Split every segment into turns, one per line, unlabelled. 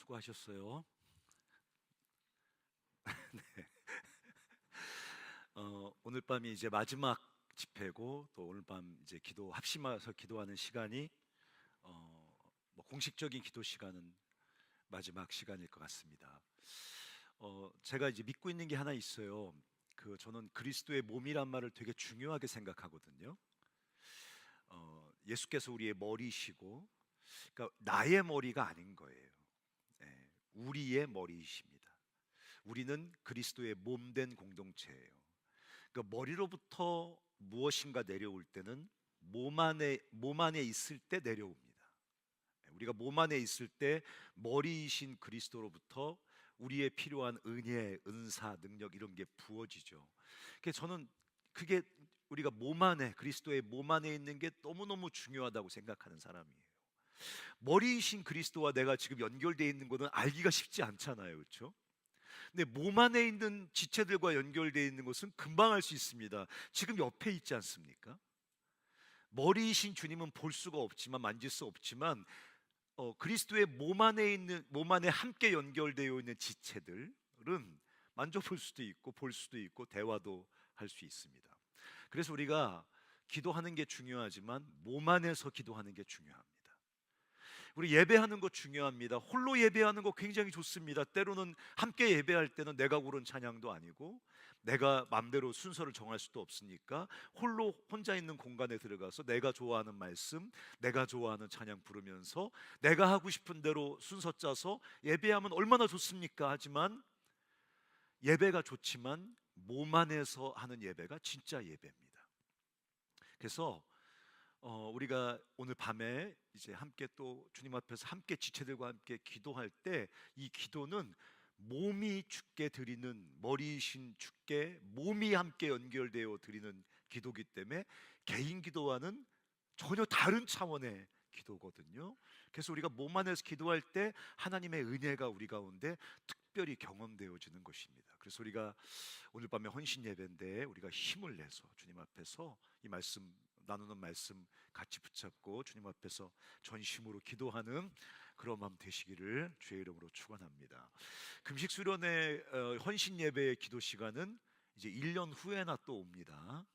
수고하셨어요. 오늘 밤이 이제 마지막 집회고 또 오늘 밤 이제 기도 합심해서 기도하는 시간이 뭐 공식적인 기도 시간은 마지막 시간일 것 같습니다. 제가 이제 믿고 있는 게 하나 있어요. 저는 그리스도의 몸이란 말을 되게 중요하게 생각하거든요. 예수께서 우리의 머리시고, 그러니까 나의 머리가 아닌 거예요. 우리의 머리이십니다. 우리는 그리스도의 몸된 공동체예요. 그러니까 머리로부터 무엇인가 내려올 때는 몸 안에 있을 때 내려옵니다. 우리가 몸 안에 있을 때 머리이신 그리스도로부터 우리의 필요한 은혜, 은사, 능력 이런 게 부어지죠. 그래서 저는 그게 우리가 몸 안에 그리스도의 몸 안에 있는 게 너무너무 중요하다고 생각하는 사람이에요. 머리이신 그리스도와 내가 지금 연결되어 있는 것은 알기가 쉽지 않잖아요. 그렇죠? 근데 몸 안에 있는 지체들과 연결되어 있는 것은 금방 알 수 있습니다. 지금 옆에 있지 않습니까? 머리이신 주님은 볼 수가 없지만 만질 수 없지만 그리스도의 몸 안에 함께 연결되어 있는 지체들은 만져볼 수도 있고 볼 수도 있고 대화도 할 수 있습니다. 그래서 우리가 기도하는 게 중요하지만 몸 안에서 기도하는 게 중요합니다. 우리 예배하는 거 중요합니다. 홀로 예배하는 거 굉장히 좋습니다. 때로는 함께 예배할 때는 내가 고른 찬양도 아니고 내가 맘대로 순서를 정할 수도 없으니까 홀로 혼자 있는 공간에 들어가서 내가 좋아하는 말씀, 내가 좋아하는 찬양 부르면서 내가 하고 싶은 대로 순서 짜서 예배하면 얼마나 좋습니까? 하지만 예배가 좋지만 몸 안에서 하는 예배가 진짜 예배입니다. 그래서 우리가 오늘 밤에 이제 함께 또 주님 앞에서 함께 지체들과 함께 기도할 때 이 기도는 몸이 주께 드리는 머리이신 주께 몸이 함께 연결되어 드리는 기도기 때문에 개인 기도와는 전혀 다른 차원의 기도거든요. 그래서 우리가 몸 안에서 기도할 때 하나님의 은혜가 우리 가운데 특별히 경험되어지는 것입니다. 그래서 우리가 오늘 밤에 헌신 예배인데 우리가 힘을 내서 주님 앞에서 이 말씀 나누는 말씀 같이 붙잡고 주님 앞에서 전심으로 기도하는 그런 마음 되시기를 주의 이름으로 축원합니다. 금식 수련회 헌신 예배의 기도 시간은 이제 1년 후에나 또 옵니다.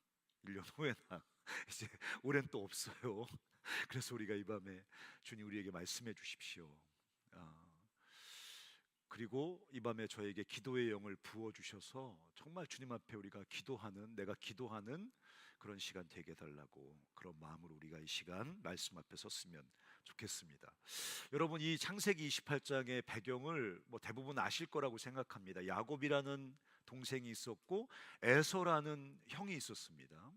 1년 후에나 이제 올해는 또 없어요. 그래서 우리가 이 밤에 주님 우리에게 말씀해 주십시오. 아, 그리고 이 밤에 저에게 기도의 영을 부어 주셔서 정말 주님 앞에 우리가 기도하는 내가 기도하는 그런 시간 되게 해달라고 그런 마음으로 우리가 이 시간 말씀 앞에 섰으면 좋겠습니다. 여러분 이 창세기 28장의 배경을 뭐 대부분 아실 거라고 생각합니다. 야곱이라는 동생이 있었고 에서라는 형이 있었습니다.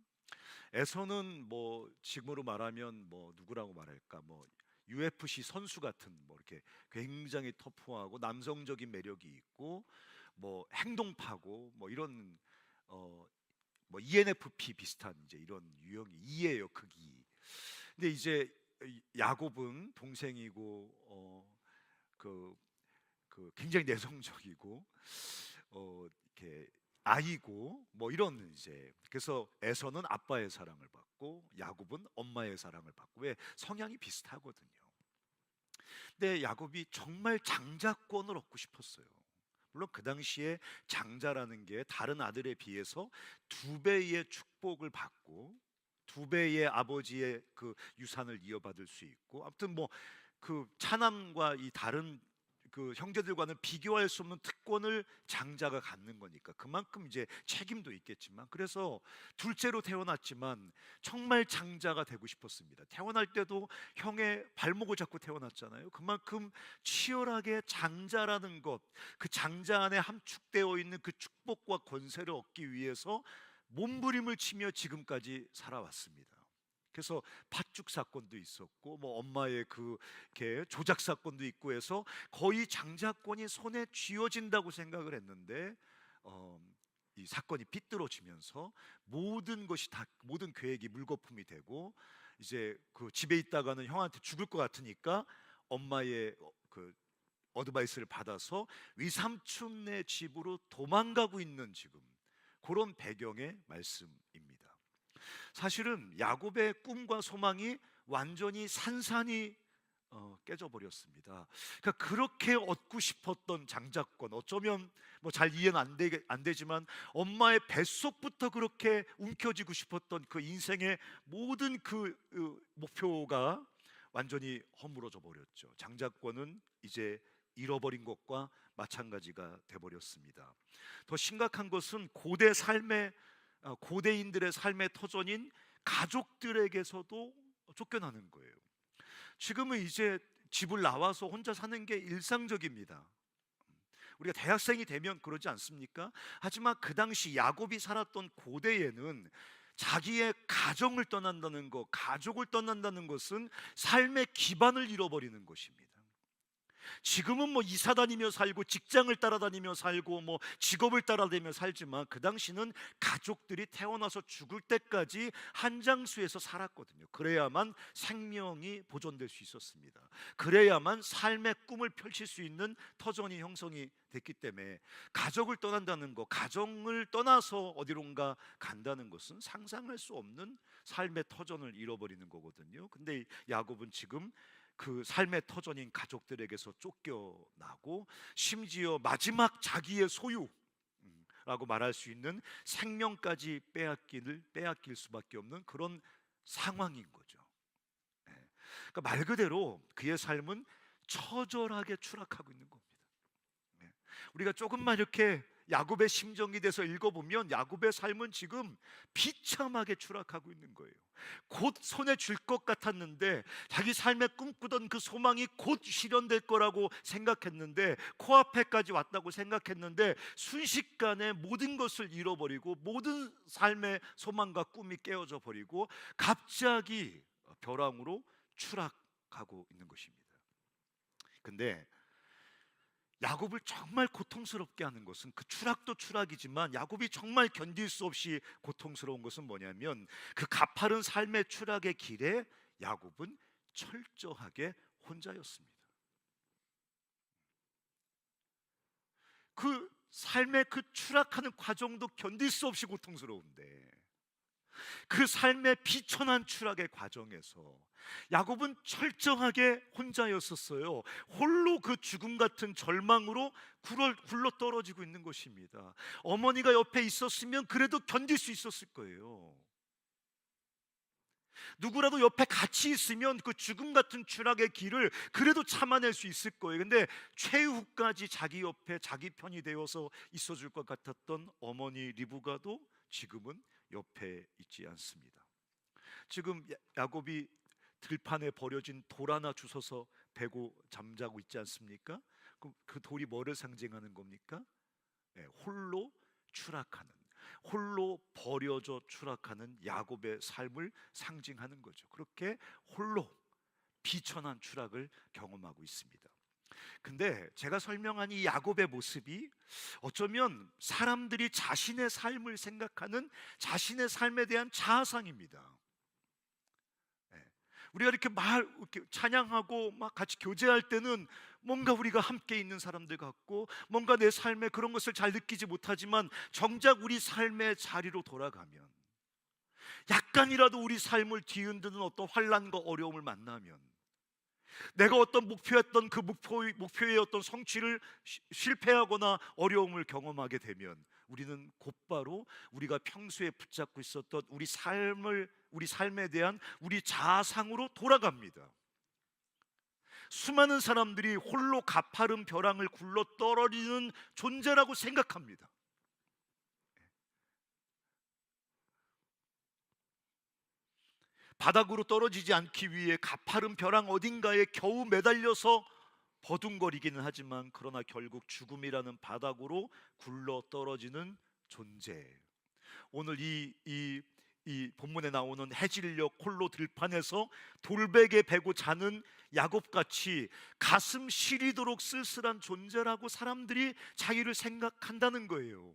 에서는 뭐 지금으로 말하면 뭐 누구라고 말할까 뭐 UFC 선수 같은 뭐 이렇게 굉장히 터프하고 남성적인 매력이 있고 뭐 행동파고 뭐 이런 어 뭐 ENFP 비슷한 이제 이런 유형이 이예요 크기. 근데 이제 야곱은 동생이고 그 굉장히 내성적이고 이렇게 아이고 뭐 이런 이제 그래서 에서는 아빠의 사랑을 받고 야곱은 엄마의 사랑을 받고 왜 성향이 비슷하거든요. 근데 야곱이 정말 장자권을 얻고 싶었어요. 물론 그 당시에 장자라는 게 다른 아들에 비해서 두 배의 축복을 받고 두 배의 아버지의 그 유산을 이어받을 수 있고 아무튼 뭐 그 차남과 이 다른 그 형제들과는 비교할 수 없는 특권을 장자가 갖는 거니까 그만큼 이제 책임도 있겠지만 그래서 둘째로 태어났지만 정말 장자가 되고 싶었습니다. 태어날 때도 형의 발목을 잡고 태어났잖아요. 그만큼 치열하게 장자라는 것, 그 장자 안에 함축되어 있는 그 축복과 권세를 얻기 위해서 몸부림을 치며 지금까지 살아왔습니다. 그래서 팥죽 사건도 있었고 뭐 엄마의 그게 조작 사건도 있고 해서 거의 장자권이 손에 쥐어진다고 생각을 했는데 어, 이 사건이 삐뚤어지면서 모든 것이 다 모든 계획이 물거품이 되고 이제 그 집에 있다가는 형한테 죽을 것 같으니까 엄마의 그 어드바이스를 받아서 위삼촌네 집으로 도망가고 있는 지금 그런 배경의 말씀입니다. 사실은 야곱의 꿈과 소망이 완전히 산산이 깨져버렸습니다. 그러니까 그렇게 얻고 싶었던 장자권, 어쩌면 뭐 잘 이해는 안 되지만 엄마의 뱃속부터 그렇게 움켜쥐고 싶었던 그 인생의 모든 목표가 완전히 허물어져 버렸죠. 장자권은 이제 잃어버린 것과 마찬가지가 돼버렸습니다. 더 심각한 것은 고대인들의 삶의 터전인 가족들에게서도 쫓겨나는 거예요. 지금은 이제 집을 나와서 혼자 사는 게 일상적입니다. 우리가 대학생이 되면 그러지 않습니까? 하지만 그 당시 야곱이 살았던 고대에는 자기의 가정을 떠난다는 것, 가족을 떠난다는 것은 삶의 기반을 잃어버리는 것입니다. 지금은 뭐 이사 다니며 살고 직장을 따라다니며 살고 뭐 직업을 따라다니며 살지만 그 당시는 가족들이 태어나서 죽을 때까지 한 장소에서 살았거든요. 그래야만 생명이 보존될 수 있었습니다. 그래야만 삶의 꿈을 펼칠 수 있는 터전이 형성이 됐기 때문에 가족을 떠난다는 것, 가정을 떠나서 어디론가 간다는 것은 상상할 수 없는 삶의 터전을 잃어버리는 거거든요. 근데 야곱은 지금 그 삶의 터전인 가족들에게서 쫓겨나고 심지어 마지막 자기의 소유라고 말할 수 있는 생명까지 빼앗길 수밖에 없는 그런 상황인 거죠. 예. 그러니까 말 그대로 그의 삶은 처절하게 추락하고 있는 겁니다. 예. 우리가 조금만 이렇게 야곱의 심정이 돼서 읽어보면 야곱의 삶은 지금 비참하게 추락하고 있는 거예요. 곧 손에 줄 것 같았는데 자기 삶에 꿈꾸던 그 소망이 곧 실현될 거라고 생각했는데 코앞에까지 왔다고 생각했는데 순식간에 모든 것을 잃어버리고 모든 삶의 소망과 꿈이 깨어져 버리고 갑자기 벼랑으로 추락하고 있는 것입니다. 근데 야곱을 정말 고통스럽게 하는 것은 그 추락도 추락이지만 야곱이 정말 견딜 수 없이 고통스러운 것은 뭐냐면 그 가파른 삶의 추락의 길에 야곱은 철저하게 혼자였습니다. 그 삶의 그 추락하는 과정도 견딜 수 없이 고통스러운데 그 삶의 비천한 추락의 과정에서 야곱은 철저하게 혼자였었어요. 홀로 그 죽음 같은 절망으로 굴러 떨어지고 있는 것입니다. 어머니가 옆에 있었으면 그래도 견딜 수 있었을 거예요. 누구라도 옆에 같이 있으면 그 죽음 같은 추락의 길을 그래도 참아낼 수 있을 거예요. 근데 최후까지 자기 옆에 자기 편이 되어서 있어줄 것 같았던 어머니 리브가도 지금은 옆에 있지 않습니다. 지금 야곱이 들판에 버려진 돌 하나 주워서 베고 잠자고 있지 않습니까? 그 돌이 뭐를 상징하는 겁니까? 네, 홀로 추락하는, 홀로 버려져 추락하는 야곱의 삶을 상징하는 거죠. 그렇게 홀로 비천한 추락을 경험하고 있습니다. 근데 제가 설명한 이 야곱의 모습이 어쩌면 사람들이 자신의 삶을 생각하는 자신의 삶에 대한 자아상입니다. 우리가 이렇게 찬양하고 막 같이 교제할 때는 뭔가 우리가 함께 있는 사람들 같고 뭔가 내 삶에 그런 것을 잘 느끼지 못하지만 정작 우리 삶의 자리로 돌아가면 약간이라도 우리 삶을 뒤흔드는 어떤 환난과 어려움을 만나면 내가 어떤 목표했던 그 목표의 어떤 성취를 실패하거나 어려움을 경험하게 되면 우리는 곧바로 우리가 평소에 붙잡고 있었던 우리 삶에 대한 우리 자아상으로 돌아갑니다. 수많은 사람들이 홀로 가파른 벼랑을 굴러 떨어지는 존재라고 생각합니다. 바닥으로 떨어지지 않기 위해 가파른 벼랑 어딘가에 겨우 매달려서 버둥거리기는 하지만 그러나 결국 죽음이라는 바닥으로 굴러 떨어지는 존재. 오늘 이 본문에 나오는 해질녘 홀로 들판에서 돌베개 베고 자는 야곱같이 가슴 시리도록 쓸쓸한 존재라고 사람들이 자기를 생각한다는 거예요.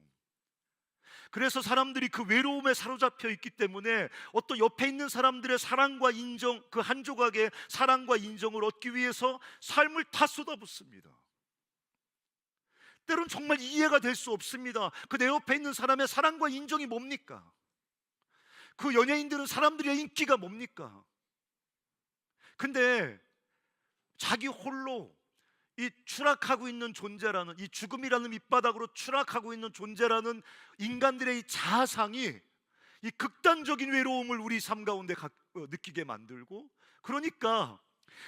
그래서 사람들이 그 외로움에 사로잡혀 있기 때문에 어떤 옆에 있는 사람들의 사랑과 인정, 그 한 조각의 사랑과 인정을 얻기 위해서 삶을 다 쏟아붓습니다. 때론 정말 이해가 될 수 없습니다. 그 내 옆에 있는 사람의 사랑과 인정이 뭡니까? 그 연예인들은 사람들의 인기가 뭡니까? 근데 자기 홀로 이 추락하고 있는 존재라는, 이 죽음이라는 밑바닥으로 추락하고 있는 존재라는 인간들의 이 자아상이 이 극단적인 외로움을 우리 삶 가운데 느끼게 만들고, 그러니까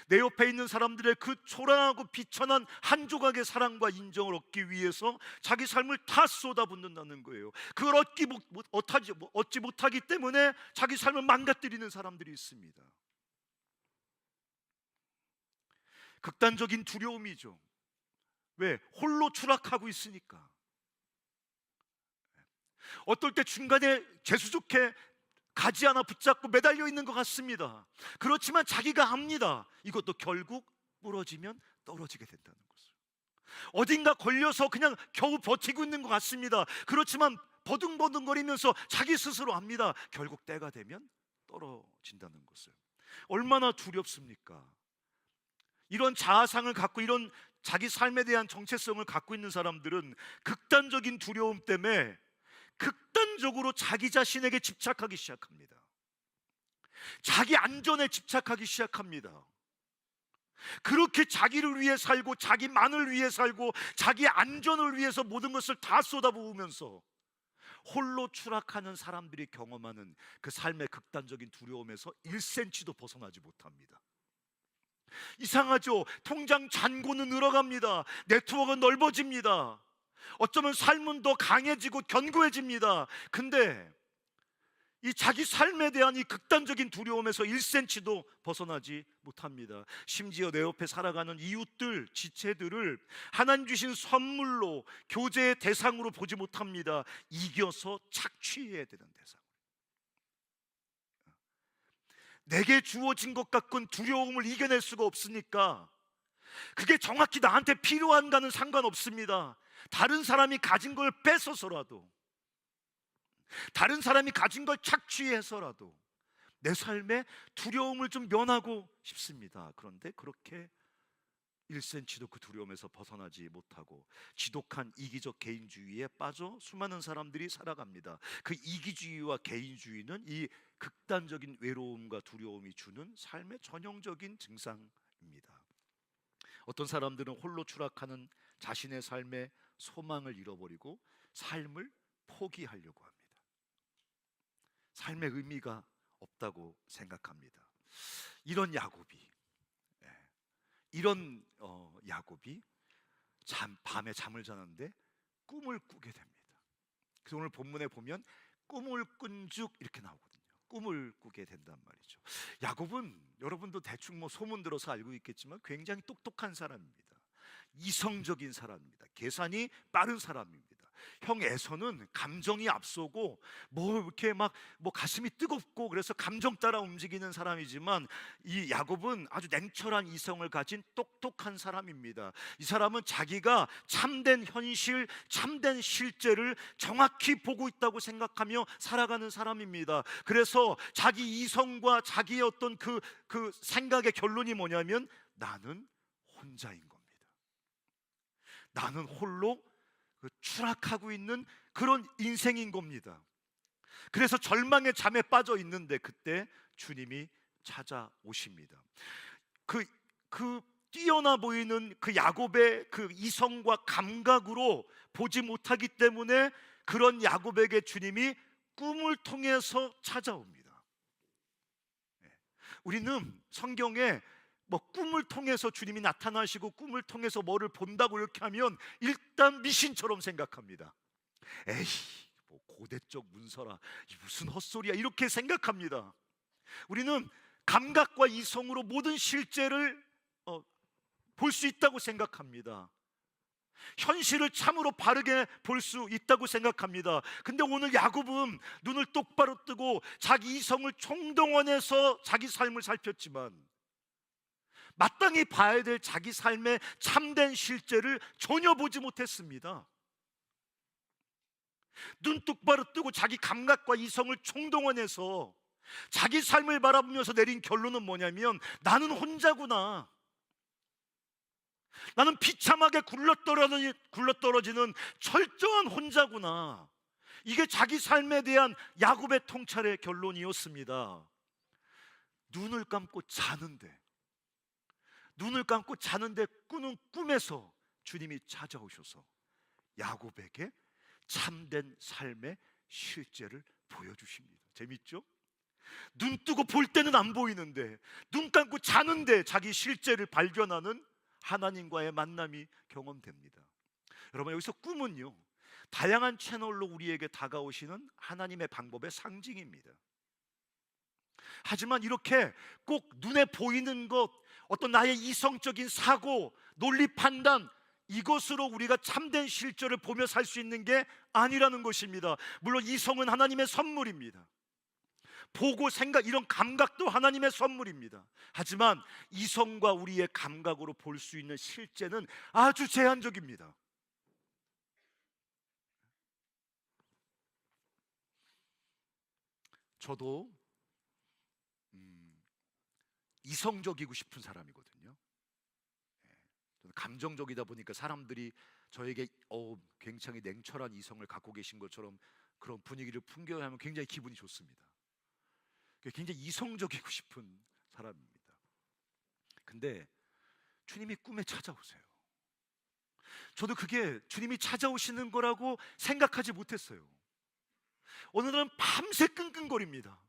내 옆에 있는 사람들의 그 초라하고 비천한 한 조각의 사랑과 인정을 얻기 위해서 자기 삶을 다 쏟아붓는다는 거예요. 그걸 얻지 못하기 때문에 자기 삶을 망가뜨리는 사람들이 있습니다. 극단적인 두려움이죠. 왜? 홀로 추락하고 있으니까. 어떨 때 중간에 재수 좋게 가지 하나 붙잡고 매달려 있는 것 같습니다. 그렇지만 자기가 압니다. 이것도 결국 부러지면 떨어지게 된다는 것을. 어딘가 걸려서 그냥 겨우 버티고 있는 것 같습니다. 그렇지만 버둥버둥거리면서 자기 스스로 압니다. 결국 때가 되면 떨어진다는 것을. 얼마나 두렵습니까? 이런 자아상을 갖고, 이런 자기 삶에 대한 정체성을 갖고 있는 사람들은 극단적인 두려움 때문에 극단적으로 자기 자신에게 집착하기 시작합니다. 자기 안전에 집착하기 시작합니다. 그렇게 자기를 위해 살고, 자기만을 위해 살고, 자기 안전을 위해서 모든 것을 다 쏟아부으면서 홀로 추락하는 사람들이 경험하는 그 삶의 극단적인 두려움에서 1cm도 벗어나지 못합니다. 이상하죠? 통장 잔고는 늘어갑니다. 네트워크는 넓어집니다. 어쩌면 삶은 더 강해지고 견고해집니다. 근데 이 자기 삶에 대한 이 극단적인 두려움에서 1cm도 벗어나지 못합니다. 심지어 내 옆에 살아가는 이웃들, 지체들을 하나님 주신 선물로, 교제의 대상으로 보지 못합니다. 이겨서 착취해야 되는 대상. 내게 주어진 것 같군 두려움을 이겨낼 수가 없으니까 그게 정확히 나한테 필요한가는 상관없습니다. 다른 사람이 가진 걸 뺏어서라도, 다른 사람이 가진 걸 착취해서라도 내 삶에 두려움을 좀 면하고 싶습니다. 그런데 그렇게 1cm도 그 두려움에서 벗어나지 못하고 지독한 이기적 개인주의에 빠져 수많은 사람들이 살아갑니다. 그 이기주의와 개인주의는 이 극단적인 외로움과 두려움이 주는 삶의 전형적인 증상입니다. 어떤 사람들은 홀로 추락하는 자신의 삶의 소망을 잃어버리고 삶을 포기하려고 합니다. 삶의 의미가 없다고 생각합니다. 이런 야곱이 밤에 잠을 자는데 꿈을 꾸게 됩니다. 그래서 오늘 본문에 보면 꿈을 꾼 즉 이렇게 나오거든요. 꿈을 꾸게 된단 말이죠. 야곱은 여러분도 대충 소문 들어서 알고 있겠지만 굉장히 똑똑한 사람입니다. 이성적인 사람입니다. 계산이 빠른 사람입니다. 형 에서는 감정이 앞서고 이렇게 가슴이 뜨겁고 그래서 감정 따라 움직이는 사람이지만 이 야곱은 아주 냉철한 이성을 가진 똑똑한 사람입니다. 이 사람은 자기가 참된 현실, 참된 실제를 정확히 보고 있다고 생각하며 살아가는 사람입니다. 그래서 자기 이성과 자기의 어떤 그 생각의 결론이 뭐냐면 나는 혼자인 겁니다. 나는 홀로 추락하고 있는 그런 인생인 겁니다. 그래서 절망의 잠에 빠져 있는데 그때 주님이 찾아오십니다. 그 뛰어나 보이는 그 야곱의 그 이성과 감각으로 보지 못하기 때문에 그런 야곱에게 주님이 꿈을 통해서 찾아옵니다. 우리는 성경에 꿈을 통해서 주님이 나타나시고 꿈을 통해서 뭐를 본다고 이렇게 하면 일단 미신처럼 생각합니다. 에이, 고대적 문서라, 무슨 헛소리야, 이렇게 생각합니다. 우리는 감각과 이성으로 모든 실제를 볼 수 있다고 생각합니다. 현실을 참으로 바르게 볼 수 있다고 생각합니다. 근데 오늘 야곱은 눈을 똑바로 뜨고 자기 이성을 총동원해서 자기 삶을 살폈지만 마땅히 봐야 될 자기 삶의 참된 실제를 전혀 보지 못했습니다. 눈 똑바로 뜨고 자기 감각과 이성을 총동원해서 자기 삶을 바라보면서 내린 결론은 뭐냐면 나는 혼자구나. 나는 비참하게 굴러떨어지는 철저한 혼자구나. 이게 자기 삶에 대한 야곱의 통찰의 결론이었습니다. 눈을 감고 자는데, 눈을 감고 자는데 꾸는 꿈에서 주님이 찾아오셔서 야곱에게 참된 삶의 실제를 보여주십니다. 재밌죠? 눈 뜨고 볼 때는 안 보이는데 눈 감고 자는데 자기 실제를 발견하는 하나님과의 만남이 경험됩니다. 여러분, 여기서 꿈은요, 다양한 채널로 우리에게 다가오시는 하나님의 방법의 상징입니다. 하지만 이렇게 꼭 눈에 보이는 것, 어떤 나의 이성적인 사고, 논리 판단, 이것으로 우리가 참된 실제를 보며 살 수 있는 게 아니라는 것입니다. 물론 이성은 하나님의 선물입니다. 보고 생각, 이런 감각도 하나님의 선물입니다. 하지만 이성과 우리의 감각으로 볼 수 있는 실제는 아주 제한적입니다. 저도 이성적이고 싶은 사람이거든요. 저는 감정적이다 보니까 사람들이 저에게 굉장히 냉철한 이성을 갖고 계신 것처럼 그런 분위기를 풍겨하면 굉장히 기분이 좋습니다. 굉장히 이성적이고 싶은 사람입니다. 근데 주님이 꿈에 찾아오세요. 저도 그게 주님이 찾아오시는 거라고 생각하지 못했어요. 어느 날은 밤새 끙끙거립니다.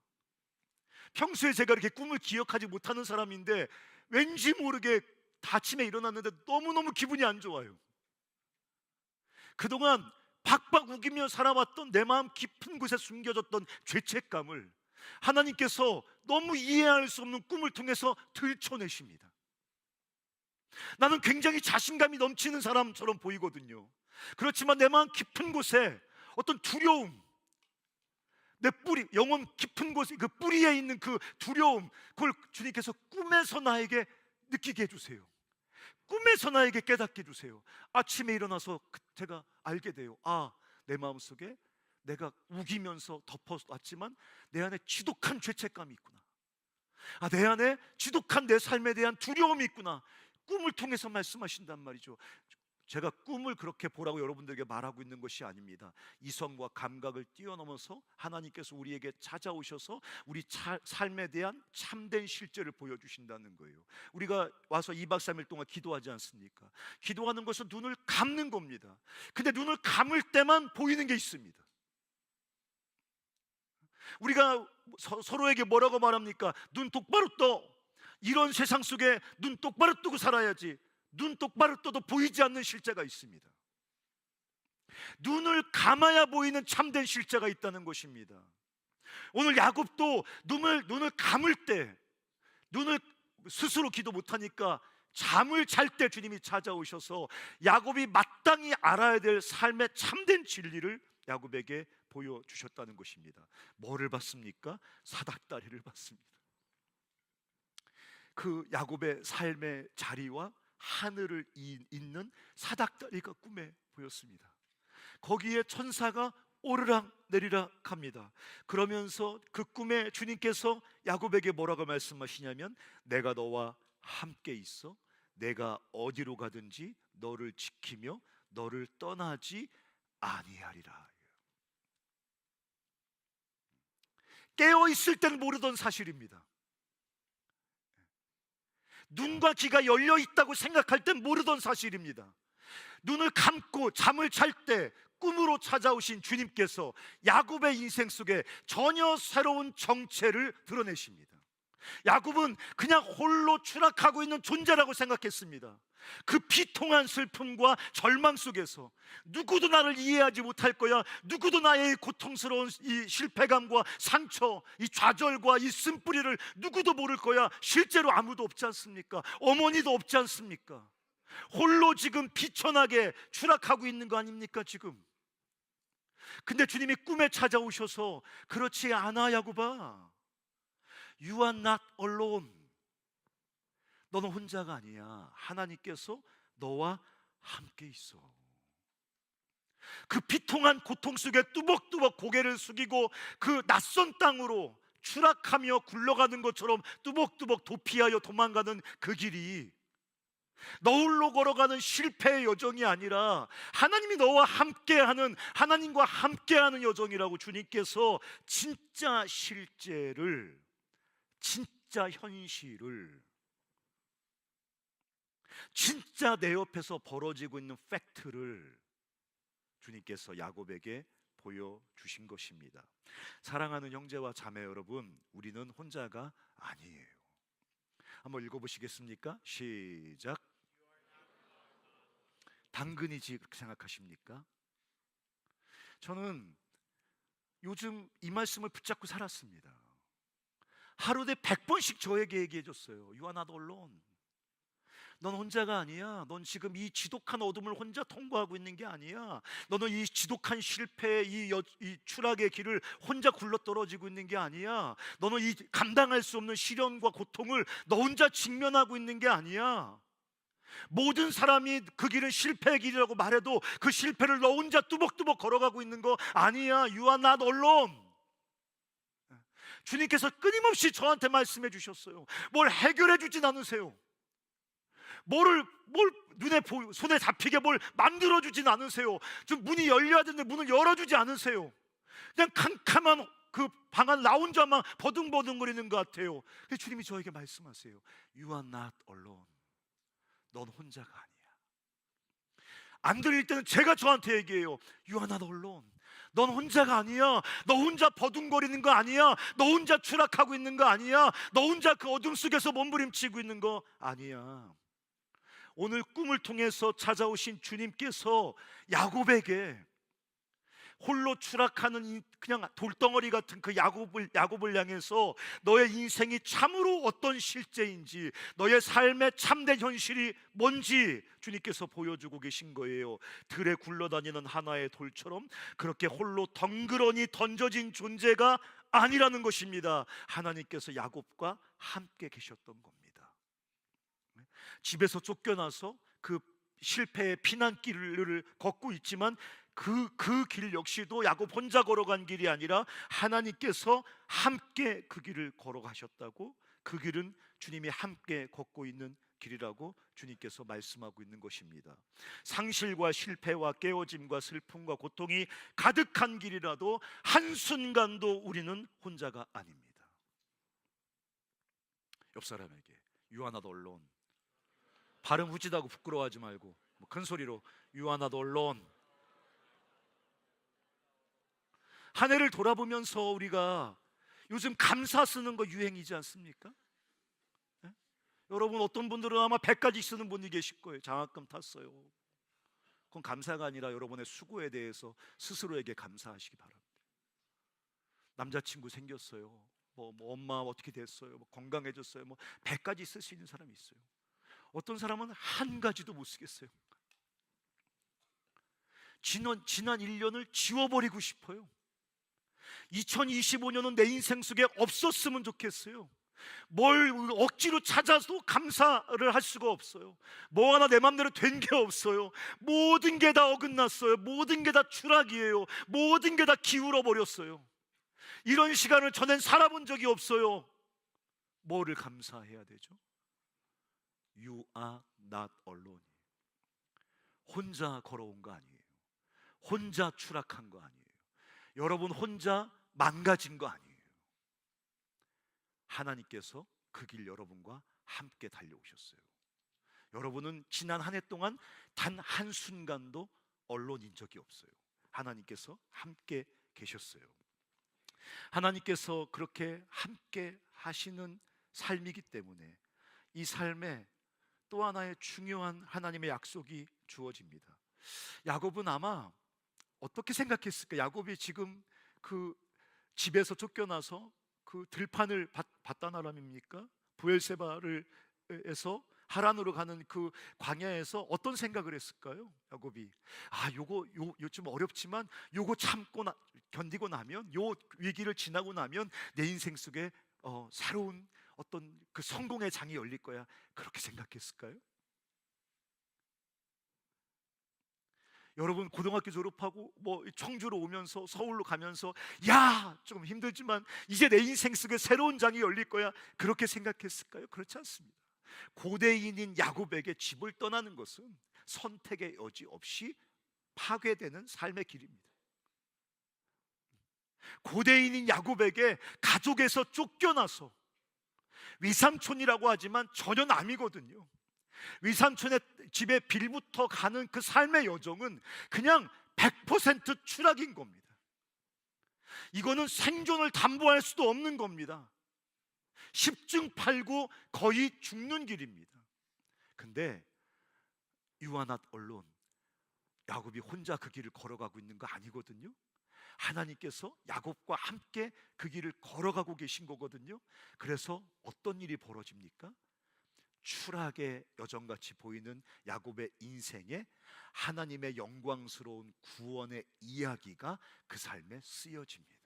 평소에 제가 이렇게 꿈을 기억하지 못하는 사람인데 왠지 모르게 아침에 일어났는데 너무너무 기분이 안 좋아요. 그동안 박박 우기며 살아왔던 내 마음 깊은 곳에 숨겨졌던 죄책감을 하나님께서 너무 이해할 수 없는 꿈을 통해서 들춰내십니다. 나는 굉장히 자신감이 넘치는 사람처럼 보이거든요. 그렇지만 내 마음 깊은 곳에 어떤 두려움, 내 뿌리, 영혼 깊은 곳에 그 뿌리에 있는 그 두려움, 그걸 주님께서 꿈에서 나에게 느끼게 해주세요. 꿈에서 나에게 깨닫게 해주세요. 아침에 일어나서 제가 알게 돼요. 내 마음속에 내가 우기면서 덮어왔지만 내 안에 지독한 죄책감이 있구나. 내 안에 지독한 내 삶에 대한 두려움이 있구나. 꿈을 통해서 말씀하신단 말이죠. 제가 꿈을 그렇게 보라고 여러분들에게 말하고 있는 것이 아닙니다. 이성과 감각을 뛰어넘어서 하나님께서 우리에게 찾아오셔서 우리 삶에 대한 참된 실제를 보여주신다는 거예요. 우리가 와서 2박 3일 동안 기도하지 않습니까? 기도하는 것은 눈을 감는 겁니다. 근데 눈을 감을 때만 보이는 게 있습니다. 우리가 서로에게 뭐라고 말합니까? 눈 똑바로 떠. 이런 세상 속에 눈 똑바로 뜨고 살아야지. 눈 똑바로 떠도 보이지 않는 실제가 있습니다. 눈을 감아야 보이는 참된 실제가 있다는 것입니다. 오늘 야곱도 눈을 감을 때, 눈을 스스로 기도 못하니까 잠을 잘 때 주님이 찾아오셔서 야곱이 마땅히 알아야 될 삶의 참된 진리를 야곱에게 보여주셨다는 것입니다. 뭐를 봤습니까? 사닥다리를 봤습니다. 그 야곱의 삶의 자리와 하늘을 잇는 사닥다리가 꿈에 보였습니다. 거기에 천사가 오르락 내리락 합니다. 그러면서 그 꿈에 주님께서 야곱에게 뭐라고 말씀하시냐면, 내가 너와 함께 있어 내가 어디로 가든지 너를 지키며 너를 떠나지 아니하리라. 깨어있을 때는 모르던 사실입니다. 눈과 귀가 열려 있다고 생각할 땐 모르던 사실입니다. 눈을 감고 잠을 잘 때 꿈으로 찾아오신 주님께서 야곱의 인생 속에 전혀 새로운 정체를 드러내십니다. 야곱은 그냥 홀로 추락하고 있는 존재라고 생각했습니다. 그 비통한 슬픔과 절망 속에서 누구도 나를 이해하지 못할 거야, 누구도 나의 고통스러운 이 실패감과 상처, 이 좌절과 이 쓴뿌리를 누구도 모를 거야. 실제로 아무도 없지 않습니까? 어머니도 없지 않습니까? 홀로 지금 비천하게 추락하고 있는 거 아닙니까 지금? 근데 주님이 꿈에 찾아오셔서, 그렇지 않아 야곱아, You are not alone. 너는 혼자가 아니야. 하나님께서 너와 함께 있어. 그 비통한 고통 속에 뚜벅뚜벅 고개를 숙이고 그 낯선 땅으로 추락하며 굴러가는 것처럼 뚜벅뚜벅 도피하여 도망가는 그 길이 너홀로 걸어가는 실패의 여정이 아니라 하나님이 너와 함께하는, 하나님과 함께하는 여정이라고 주님께서 진짜 실제를, 진짜 현실을 진짜 내 옆에서 벌어지고 있는 팩트를 주님께서 야곱에게 보여주신 것입니다. 사랑하는 형제와 자매 여러분, 우리는 혼자가 아니에요. 한번 읽어보시겠습니까? 시작. 당근이지 그렇게 생각하십니까? 저는 요즘 이 말씀을 붙잡고 살았습니다. 하루에 100번씩 저에게 얘기해 줬어요. You are not alone. 넌 혼자가 아니야. 넌 지금 이 지독한 어둠을 혼자 통과하고 있는 게 아니야. 너는 이 지독한 실패, 이 추락의 길을 혼자 굴러떨어지고 있는 게 아니야. 너는 이 감당할 수 없는 시련과 고통을 너 혼자 직면하고 있는 게 아니야. 모든 사람이 그 길은 실패의 길이라고 말해도 그 실패를 너 혼자 뚜벅뚜벅 걸어가고 있는 거 아니야. You are not alone. 주님께서 끊임없이 저한테 말씀해 주셨어요. 뭘 해결해 주진 않으세요. 뭘 눈에 손에 잡히게 뭘 만들어 주진 않으세요. 좀 문이 열려야 되는데 문을 열어주지 않으세요. 그냥 캄캄한 그 방 안 나 혼자만 버둥버둥거리는 것 같아요. 그래서 주님이 저에게 말씀하세요. You are not alone. 넌 혼자가 아니야. 안 들릴 때는 제가 저한테 얘기해요. You are not alone. 넌 혼자가 아니야. 너 혼자 버둥거리는 거 아니야. 너 혼자 추락하고 있는 거 아니야. 너 혼자 그 어둠 속에서 몸부림치고 있는 거 아니야. 오늘 꿈을 통해서 찾아오신 주님께서 야곱에게 홀로 추락하는 그냥 돌덩어리 같은 그 야곱을 향해서 너의 인생이 참으로 어떤 실제인지, 너의 삶의 참된 현실이 뭔지 주님께서 보여주고 계신 거예요. 들에 굴러다니는 하나의 돌처럼 그렇게 홀로 덩그러니 던져진 존재가 아니라는 것입니다. 하나님께서 야곱과 함께 계셨던 겁니다. 집에서 쫓겨나서 그 실패의 피난길을 걷고 있지만 그 길 역시도 야곱 혼자 걸어간 길이 아니라 하나님께서 함께 그 길을 걸어가셨다고, 그 길은 주님이 함께 걷고 있는 길이라고 주님께서 말씀하고 있는 것입니다. 상실과 실패와 깨어짐과 슬픔과 고통이 가득한 길이라도 한순간도 우리는 혼자가 아닙니다. 옆 사람에게 You are not alone. 발음 후지다고 부끄러워하지 말고 큰 소리로 You are not alone. 한 해를 돌아보면서 우리가 요즘 감사 쓰는 거 유행이지 않습니까? 네? 여러분 어떤 분들은 아마 100가지 쓰는 분이 계실 거예요. 장학금 탔어요. 그건 감사가 아니라 여러분의 수고에 대해서 스스로에게 감사하시기 바랍니다. 남자친구 생겼어요. 뭐 엄마 어떻게 됐어요. 뭐 건강해졌어요. 뭐 100가지 쓸 수 있는 사람이 있어요. 어떤 사람은 한 가지도 못 쓰겠어요. 지난 1년을 지워버리고 싶어요. 2025년은 내 인생 속에 없었으면 좋겠어요. 뭘 억지로 찾아도 감사를 할 수가 없어요. 뭐 하나 내 맘대로 된 게 없어요. 모든 게 다 어긋났어요. 모든 게 다 추락이에요. 모든 게 다 기울어 버렸어요. 이런 시간을 전엔 살아본 적이 없어요. 뭐를 감사해야 되죠? You are not alone. 혼자 걸어온 거 아니에요. 혼자 추락한 거 아니에요. 여러분 혼자 망가진 거 아니에요. 하나님께서 그 길 여러분과 함께 달려오셨어요. 여러분은 지난 한 해 동안 단 한순간도 언론인 적이 없어요. 하나님께서 함께 계셨어요. 하나님께서 그렇게 함께 하시는 삶이기 때문에 이 삶에 또 하나의 중요한 하나님의 약속이 주어집니다. 야곱은 아마 어떻게 생각했을까? 야곱이 지금 그 집에서 쫓겨나서 그 들판을 봤단 사람입니까? 부엘세바를 에서 하란으로 가는 그 광야에서 어떤 생각을 했을까요? 야곱이 요거 좀 어렵지만 요거 참고 견디고 나면, 요 위기를 지나고 나면 내 인생 속에 새로운 어떤 그 성공의 장이 열릴 거야. 그렇게 생각했을까요? 여러분 고등학교 졸업하고 뭐 청주로 오면서 서울로 가면서 야, 좀 힘들지만 이제 내 인생 속에 새로운 장이 열릴 거야. 그렇게 생각했을까요? 그렇지 않습니다. 고대인인 야곱에게 집을 떠나는 것은 선택의 여지 없이 파괴되는 삶의 길입니다. 고대인인 야곱에게 가족에서 쫓겨나서, 위삼촌이라고 하지만 전혀 남이거든요. 외삼촌의 집에 빌부터 가는 그 삶의 여정은 그냥 100% 추락인 겁니다. 이거는 생존을 담보할 수도 없는 겁니다. 10중 8구 거의 죽는 길입니다. 근데 You are not alone. 야곱이 혼자 그 길을 걸어가고 있는 거 아니거든요. 하나님께서 야곱과 함께 그 길을 걸어가고 계신 거거든요. 그래서 어떤 일이 벌어집니까? 추락의 여정같이 보이는 야곱의 인생에 하나님의 영광스러운 구원의 이야기가 그 삶에 쓰여집니다.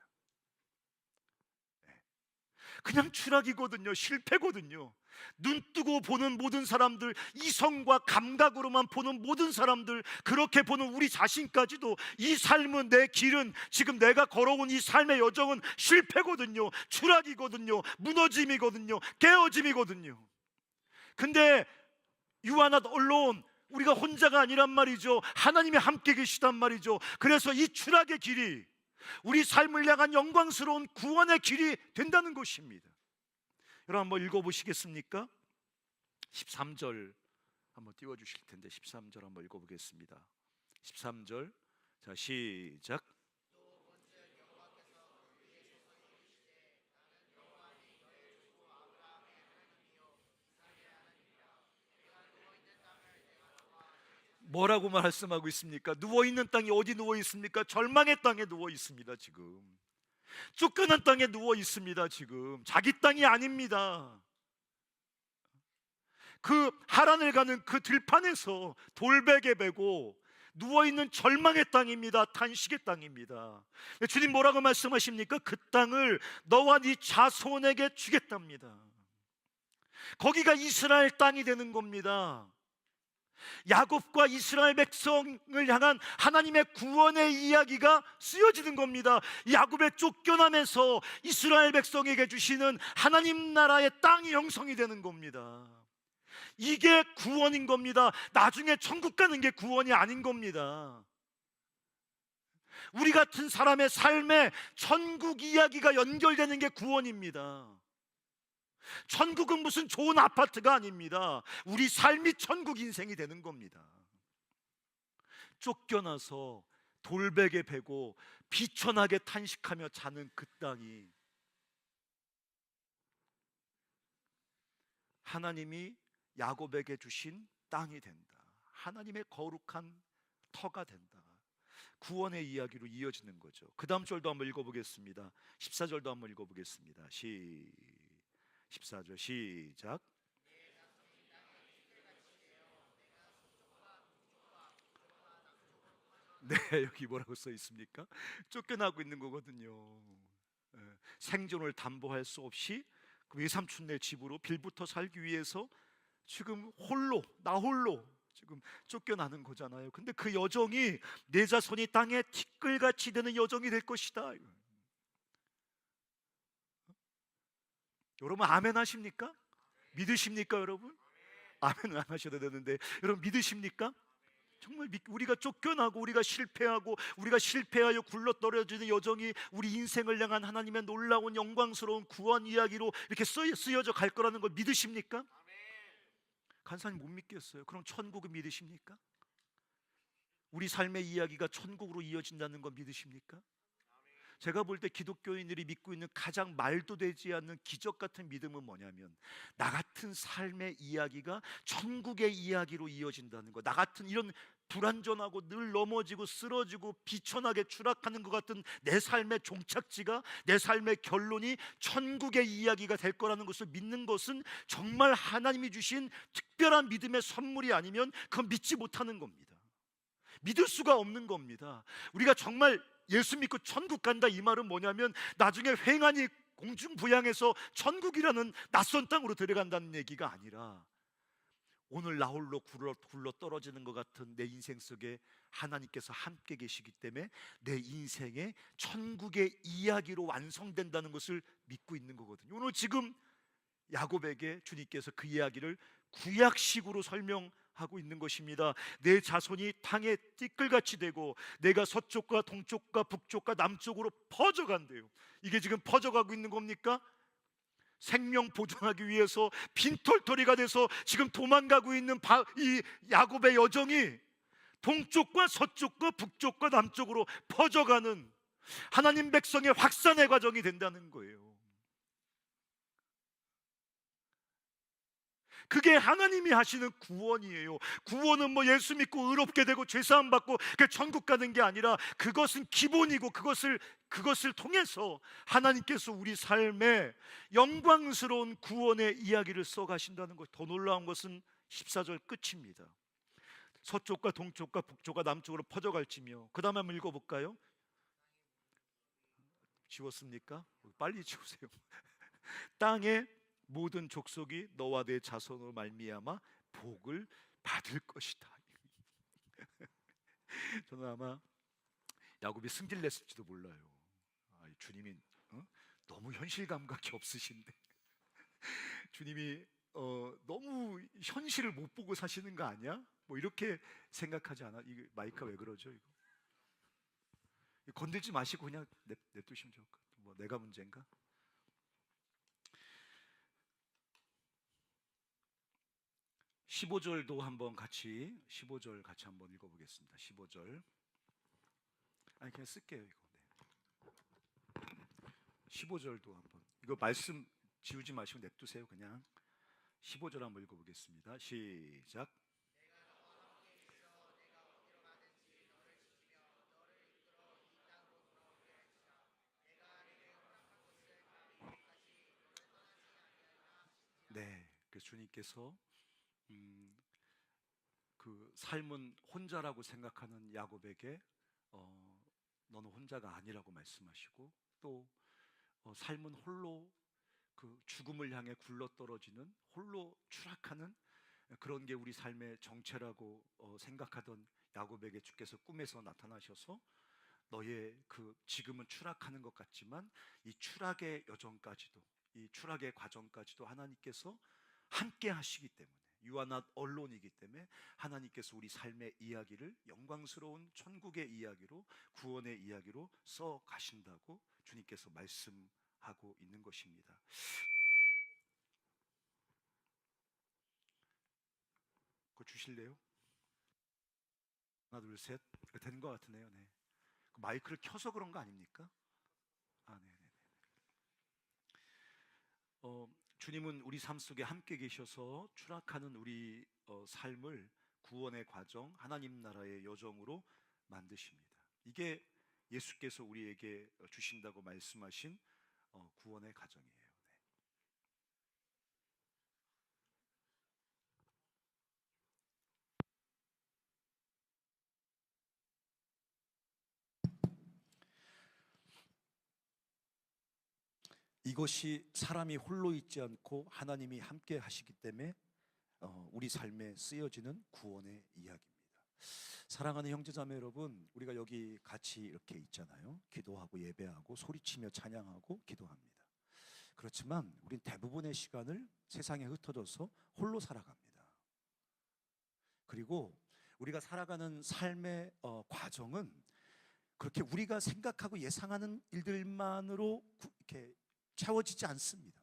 그냥 추락이거든요. 실패거든요. 눈 뜨고 보는 모든 사람들, 이성과 감각으로만 보는 모든 사람들, 그렇게 보는 우리 자신까지도 이 삶은, 내 길은, 지금 내가 걸어온 이 삶의 여정은 실패거든요. 추락이거든요. 무너짐이거든요. 깨어짐이거든요. 근데 You are not alone. 우리가 혼자가 아니란 말이죠. 하나님이 함께 계시단 말이죠. 그래서 이 추락의 길이 우리 삶을 향한 영광스러운 구원의 길이 된다는 것입니다. 여러분 한번 읽어보시겠습니까? 13절 한번 띄워주실 텐데 13절 한번 읽어보겠습니다. 13절, 자 시작. 뭐라고 말씀하고 있습니까? 누워있는 땅이 어디 누워 있습니까? 절망의 땅에 누워 있습니다. 지금 쫓겨난 땅에 누워 있습니다. 지금 자기 땅이 아닙니다. 그 하란을 가는 그 들판에서 돌베개 베고 누워있는 절망의 땅입니다. 탄식의 땅입니다. 주님 뭐라고 말씀하십니까? 그 땅을 너와 네 자손에게 주겠답니다. 거기가 이스라엘 땅이 되는 겁니다. 야곱과 이스라엘 백성을 향한 하나님의 구원의 이야기가 쓰여지는 겁니다. 야곱의 쫓겨나면서 이스라엘 백성에게 주시는 하나님 나라의 땅이 형성이 되는 겁니다. 이게 구원인 겁니다. 나중에 천국 가는 게 구원이 아닌 겁니다. 우리 같은 사람의 삶에 천국 이야기가 연결되는 게 구원입니다. 천국은 무슨 좋은 아파트가 아닙니다. 우리 삶이 천국 인생이 되는 겁니다. 쫓겨나서 돌베개 베고 비천하게 탄식하며 자는 그 땅이 하나님이 야곱에게 주신 땅이 된다. 하나님의 거룩한 터가 된다. 구원의 이야기로 이어지는 거죠. 그 다음 절도 한번 읽어보겠습니다. 14절도 한번 읽어보겠습니다. 14절 시작. 네, 여기 뭐라고 써 있습니까? 쫓겨나고 있는 거거든요. 생존을 담보할 수 없이 그 외삼촌네 집으로 빌부터 살기 위해서 지금 나 홀로 지금 쫓겨나는 거잖아요. 근데 그 여정이 내 자손이 땅에 티끌같이 되는 여정이 될 것이다. 여러분 아멘 하십니까? 믿으십니까 여러분? 아멘은 안 하셔도 되는데 여러분 믿으십니까? 정말 우리가 쫓겨나고 우리가 실패하여 굴러떨어지는 여정이 우리 인생을 향한 하나님의 놀라운 영광스러운 구원 이야기로 이렇게 쓰여져 갈 거라는 걸 믿으십니까? 간사님 못 믿겠어요. 그럼 천국을 믿으십니까? 우리 삶의 이야기가 천국으로 이어진다는 걸 믿으십니까? 제가 볼 때 기독교인들이 믿고 있는 가장 말도 되지 않는 기적 같은 믿음은 뭐냐면 나 같은 삶의 이야기가 천국의 이야기로 이어진다는 거. 나 같은 이런 불완전하고 늘 넘어지고 쓰러지고 비천하게 추락하는 것 같은 내 삶의 종착지가, 내 삶의 결론이 천국의 이야기가 될 거라는 것을 믿는 것은 정말 하나님이 주신 특별한 믿음의 선물이 아니면 그건 믿지 못하는 겁니다. 믿을 수가 없는 겁니다. 우리가 정말 예수 믿고 천국 간다 이 말은 뭐냐면 나중에 횡하니 공중부양해서 천국이라는 낯선 땅으로 들어간다는 얘기가 아니라 오늘 나 홀로 굴러 떨어지는 것 같은 내 인생 속에 하나님께서 함께 계시기 때문에 내 인생의 천국의 이야기로 완성된다는 것을 믿고 있는 거거든요. 오늘 지금 야곱에게 주님께서 그 이야기를 구약식으로 설명하고 있는 것입니다. 내 자손이 땅에 띠끌같이 되고 내가 서쪽과 동쪽과 북쪽과 남쪽으로 퍼져간대요. 이게 지금 퍼져가고 있는 겁니까? 생명 보존하기 위해서 빈털터리가 돼서 지금 도망가고 있는 이 야곱의 여정이 동쪽과 서쪽과 북쪽과 남쪽으로 퍼져가는 하나님 백성의 확산의 과정이 된다는 거예요. 그게 하나님이 하시는 구원이에요. 구원은 뭐 예수 믿고 의롭게 되고 죄사함 받고 그 천국 가는 게 아니라 그것은 기본이고 그것을 통해서 하나님께서 우리 삶에 영광스러운 구원의 이야기를 써가신다는 것. 더 놀라운 것은 14절 끝입니다. 서쪽과 동쪽과 북쪽과 남쪽으로 퍼져갈지며. 그 다음에 한번 읽어볼까요? 지웠습니까? 빨리 지우세요. 땅에 모든 족속이 너와 내 자손으로 말미암아 복을 받을 것이다. 저는 아마 야곱이 승질냈을지도 몰라요. 주님이 너무 현실 감각이 없으신데 주님이 너무 현실을 못 보고 사시는 거 아니야? 뭐 이렇게 생각하지 않아? 이 마이크가 왜 그러죠? 이거 건들지 마시고 그냥 냅두시면 좋을 것 같아요. 뭐 내가 문제인가? 15절도 한번 같이 15절 같이 한번 읽어보겠습니다. 15절 아니 그냥 쓸게요 이거. 네. 15절도 한번 이거 말씀 지우지 마시고 냅두세요. 그냥 15절 한번 읽어보겠습니다. 시작. 네, 그래서 주님께서 그 삶은 혼자라고 생각하는 야곱에게 너는 혼자가 아니라고 말씀하시고 또 삶은 홀로 그 죽음을 향해 굴러떨어지는 홀로 추락하는 그런 게 우리 삶의 정체라고 생각하던 야곱에게 주께서 꿈에서 나타나셔서 너의 그 지금은 추락하는 것 같지만 이 추락의 여정까지도 이 추락의 과정까지도 하나님께서 함께 하시기 때문에 You are not alone이기 때문에 하나님께서 우리 삶의 이야기를 영광스러운 천국의 이야기로 구원의 이야기로 써 가신다고 주님께서 말씀하고 있는 것입니다. 그거 주실래요? 하나 둘 셋 된 것 같으네요. 네. 마이크를 켜서 그런 거 아닙니까? 아, 네. 주님은 우리 삶 속에 함께 계셔서 추락하는 우리 삶을 구원의 과정, 하나님 나라의 여정으로 만드십니다. 이게 예수께서 우리에게 주신다고 말씀하신 구원의 과정이에요. 네. 이것이 사람이 홀로 있지 않고 하나님이 함께 하시기 때문에 우리 삶에 쓰여지는 구원의 이야기입니다. 사랑하는 형제자매 여러분, 우리가 여기 같이 이렇게 있잖아요. 기도하고 예배하고 소리치며 찬양하고 기도합니다. 그렇지만 우린 대부분의 시간을 세상에 흩어져서 홀로 살아갑니다. 그리고 우리가 살아가는 삶의 과정은 그렇게 우리가 생각하고 예상하는 일들만으로 이렇게 채워지지 않습니다.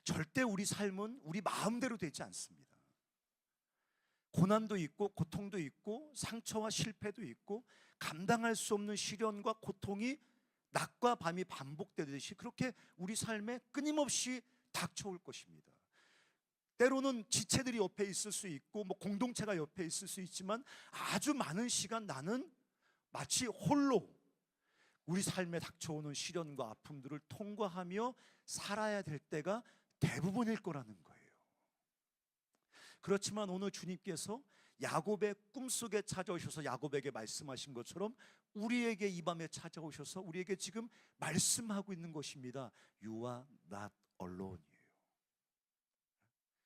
절대 우리 삶은 우리 마음대로 되지 않습니다. 고난도 있고 고통도 있고 상처와 실패도 있고 감당할 수 없는 시련과 고통이 낮과 밤이 반복되듯이 그렇게 우리 삶에 끊임없이 닥쳐올 것입니다. 때로는 지체들이 옆에 있을 수 있고 뭐 공동체가 옆에 있을 수 있지만 아주 많은 시간 나는 마치 홀로 우리 삶에 닥쳐오는 시련과 아픔들을 통과하며 살아야 될 때가 대부분일 거라는 거예요. 그렇지만 오늘 주님께서 야곱의 꿈속에 찾아오셔서 야곱에게 말씀하신 것처럼 우리에게 이 밤에 찾아오셔서 우리에게 지금 말씀하고 있는 것입니다. You are not alone이에요.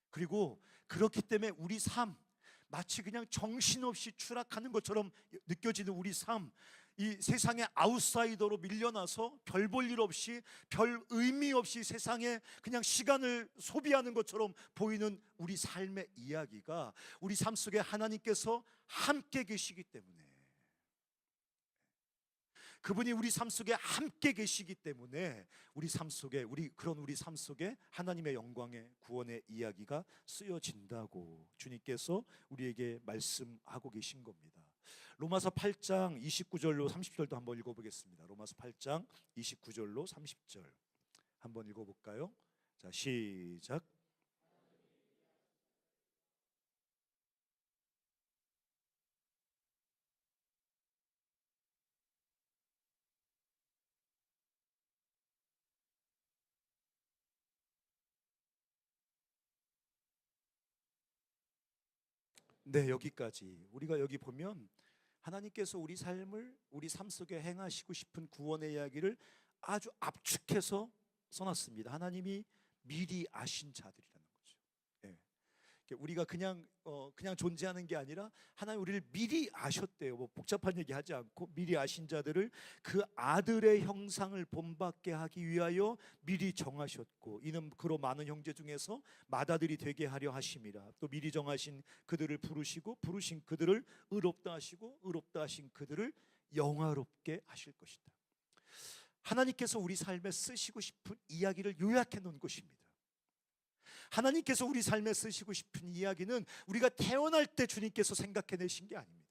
그리고 그렇기 때문에 우리 삶 마치 그냥 정신없이 추락하는 것처럼 느껴지는 우리 삶, 이 세상의 아웃사이더로 밀려나서 별 볼 일 없이 별 의미 없이 세상에 그냥 시간을 소비하는 것처럼 보이는 우리 삶의 이야기가 우리 삶 속에 하나님께서 함께 계시기 때문에
그분이 우리 삶 속에 함께 계시기 때문에 우리 삶 속에 우리 삶 속에 하나님의 영광의 구원의 이야기가 쓰여진다고 주님께서 우리에게 말씀하고 계신 겁니다. 로마서 8장 29절로 30절도 한번 읽어보겠습니다. 로마서 8장 29절로 30절 한번 읽어볼까요? 자, 시작. 네, 여기까지. 우리가 여기 보면 하나님께서 우리 삶 속에 행하시고 싶은 구원의 이야기를 아주 압축해서 써놨습니다. 하나님이 미리 아신 자들이라는 거죠. 예. 우리가 그냥 존재하는 게 아니라 하나님 우리를 미리 아셨대요. 뭐 복잡한 얘기 하지 않고 미리 아신 자들을 그 아들의 형상을 본받게 하기 위하여 미리 정하셨고, 이는 그로 많은 형제 중에서 맏아들이 되게 하려 하심이라. 또 미리 정하신 그들을 부르시고 부르신 그들을 의롭다 하시고 의롭다 하신 그들을 영화롭게 하실 것이다. 하나님께서 우리 삶에 쓰시고 싶은 이야기를 요약해 놓은 것입니다. 하나님께서 우리 삶에 쓰시고 싶은 이야기는 우리가 태어날 때 주님께서 생각해내신 게 아닙니다.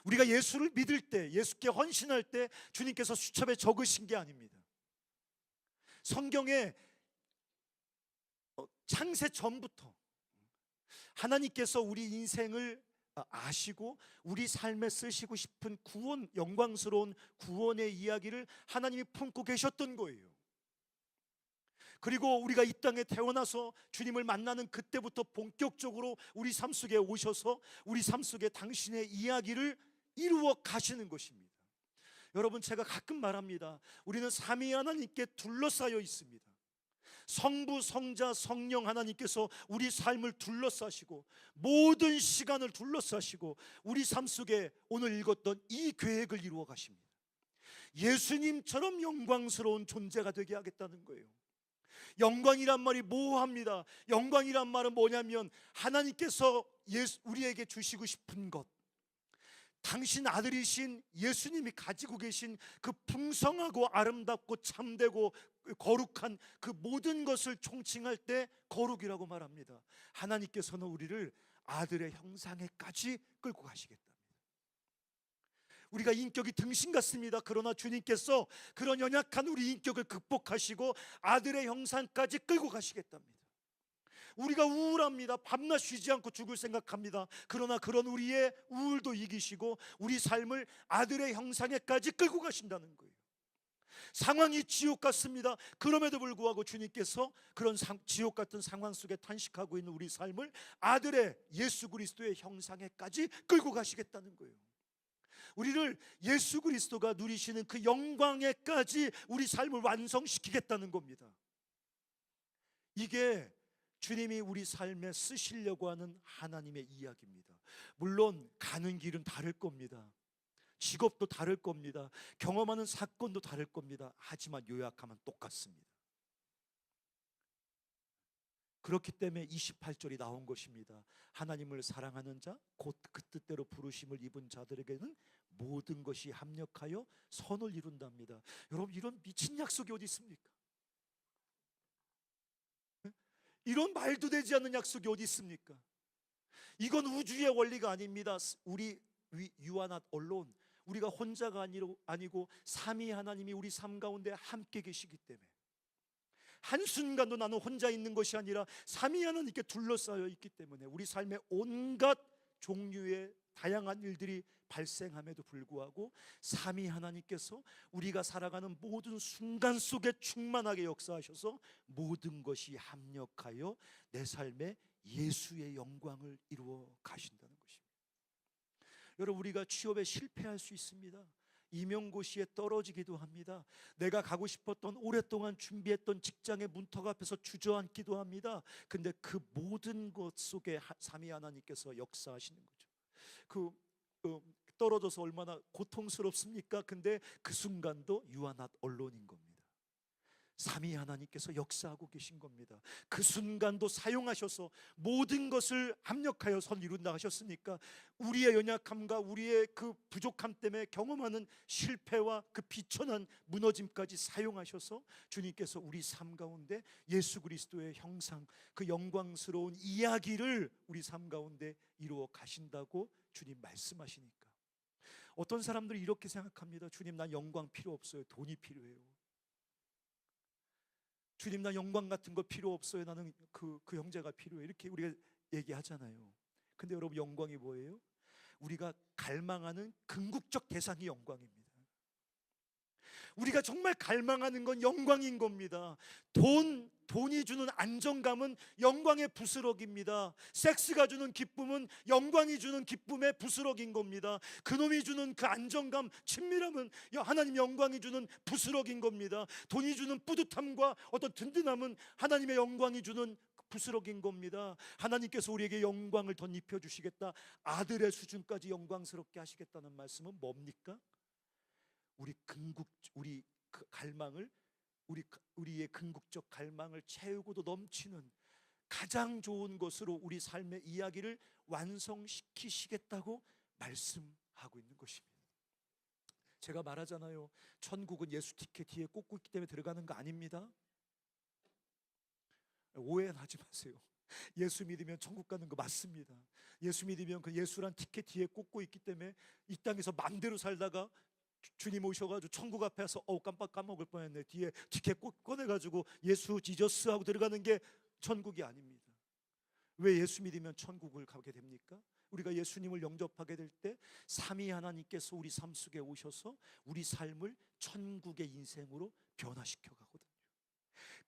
우리가 예수를 믿을 때, 예수께 헌신할 때 주님께서 수첩에 적으신 게 아닙니다. 성경에 창세 전부터 하나님께서 우리 인생을 아시고 우리 삶에 쓰시고 싶은 구원, 영광스러운 구원의 이야기를 하나님이 품고 계셨던 거예요. 그리고 우리가 이 땅에 태어나서 주님을 만나는 그때부터 본격적으로 우리 삶 속에 오셔서 우리 삶 속에 당신의 이야기를 이루어 가시는 것입니다. 여러분, 제가 가끔 말합니다. 우리는 삼위 하나님께 둘러싸여 있습니다. 성부, 성자, 성령 하나님께서 우리 삶을 둘러싸시고 모든 시간을 둘러싸시고 우리 삶 속에 오늘 읽었던 이 계획을 이루어 가십니다. 예수님처럼 영광스러운 존재가 되게 하겠다는 거예요. 영광이란 말이 모호합니다. 영광이란 말은 뭐냐면 하나님께서 우리에게 주시고 싶은 것, 당신 아들이신 예수님이 가지고 계신 그 풍성하고 아름답고 참되고 거룩한 그 모든 것을 총칭할 때 거룩이라고 말합니다. 하나님께서는 우리를 아들의 형상에까지 끌고 가시겠답니다. 우리가 인격이 등신 같습니다. 그러나 주님께서 그런 연약한 우리 인격을 극복하시고 아들의 형상까지 끌고 가시겠답니다. 우리가 우울합니다. 밤낮 쉬지 않고 죽을 생각합니다. 그러나 그런 우리의 우울도 이기시고 우리 삶을 아들의 형상에까지 끌고 가신다는 거예요. 상황이 지옥 같습니다. 그럼에도 불구하고 주님께서 그런 지옥 같은 상황 속에 탄식하고 있는 우리 삶을 아들의 예수 그리스도의 형상에까지 끌고 가시겠다는 거예요. 우리를 예수 그리스도가 누리시는 그 영광에까지 우리 삶을 완성시키겠다는 겁니다. 이게 주님이 우리 삶에 쓰시려고 하는 하나님의 이야기입니다. 물론 가는 길은 다를 겁니다. 직업도 다를 겁니다. 경험하는 사건도 다를 겁니다. 하지만 요약하면 똑같습니다. 그렇기 때문에 28절이 나온 것입니다. 하나님을 사랑하는 자, 곧 그 뜻대로 부르심을 입은 자들에게는 모든 것이 합력하여 선을 이룬답니다. 여러분, 이런 미친 약속이 어디 있습니까? 이런 말도 되지 않는 약속이 어디 있습니까? 이건 우주의 원리가 아닙니다. You are not alone. 우리가 혼자가 아니고 삼위 하나님이 우리 삶 가운데 함께 계시기 때문에 한순간도 나는 혼자 있는 것이 아니라 삼위 하나님께 둘러싸여 있기 때문에 우리 삶에 온갖 종류의 다양한 일들이 발생함에도 불구하고 삼위 하나님께서 우리가 살아가는 모든 순간 속에 충만하게 역사하셔서 모든 것이 합력하여 내 삶에 예수의 영광을 이루어 가신다는 것입니다. 여러분, 우리가 취업에 실패할 수 있습니다. 임용고시에 떨어지기도 합니다. 내가 가고 싶었던 오랫동안 준비했던 직장의 문턱 앞에서 주저앉기도 합니다. 근데 그 모든 것 속에 삼위 하나님께서 역사하시는 거죠. 떨어져서 얼마나 고통스럽습니까? 근데 그 순간도 You are not alone인 겁니다. 삼위 하나님께서 역사하고 계신 겁니다. 그 순간도 사용하셔서 모든 것을 합력하여 선 이룬다 하셨으니까 우리의 연약함과 우리의 그 부족함 때문에 경험하는 실패와 그 비천한 무너짐까지 사용하셔서 주님께서 우리 삶 가운데 예수 그리스도의 형상, 그 영광스러운 이야기를 우리 삶 가운데 이루어 가신다고 주님 말씀하시니까. 어떤 사람들이 이렇게 생각합니다. 주님, 난 영광 필요 없어요. 돈이 필요해요. 주님, 나 영광 같은 거 필요 없어요. 나는 그 형제가 필요해. 이렇게 우리가 얘기하잖아요. 근데 여러분, 영광이 뭐예요? 우리가 갈망하는 궁극적 대상이 영광입니다. 우리가 정말 갈망하는 건 영광인 겁니다. 돈이 주는 안정감은 영광의 부스럭입니다. 섹스가 주는 기쁨은 영광이 주는 기쁨의 부스럭인 겁니다. 그놈이 주는 그 안정감, 친밀함은 하나님 영광이 주는 부스럭인 겁니다. 돈이 주는 뿌듯함과 어떤 든든함은 하나님의 영광이 주는 부스럭인 겁니다. 하나님께서 우리에게 영광을 덧입혀 주시겠다, 아들의 수준까지 영광스럽게 하시겠다는 말씀은 뭡니까? 우리 그 갈망을, 우리의 궁극적 갈망을 채우고도 넘치는 가장 좋은 것으로 우리 삶의 이야기를 완성시키시겠다고 말씀하고 있는 것입니다. 제가 말하잖아요. 천국은 예수 티켓 뒤에 꽂고 있기 때문에 들어가는 거 아닙니다. 오해는 하지 마세요. 예수 믿으면 천국 가는 거 맞습니다. 예수 믿으면 그 예수란 티켓 뒤에 꽂고 있기 때문에 이 땅에서 맘대로 살다가 주님 오셔가지고 천국 앞에서 깜빡 까먹을 뻔했네, 뒤에 티켓 꺼내가지고 예수 지저스 하고 들어가는 게 천국이 아닙니다. 왜 예수 믿으면 천국을 가게 됩니까? 우리가 예수님을 영접하게 될 때 삼위 하나님께서 우리 삶 속에 오셔서 우리 삶을 천국의 인생으로 변화시켜 가거든요.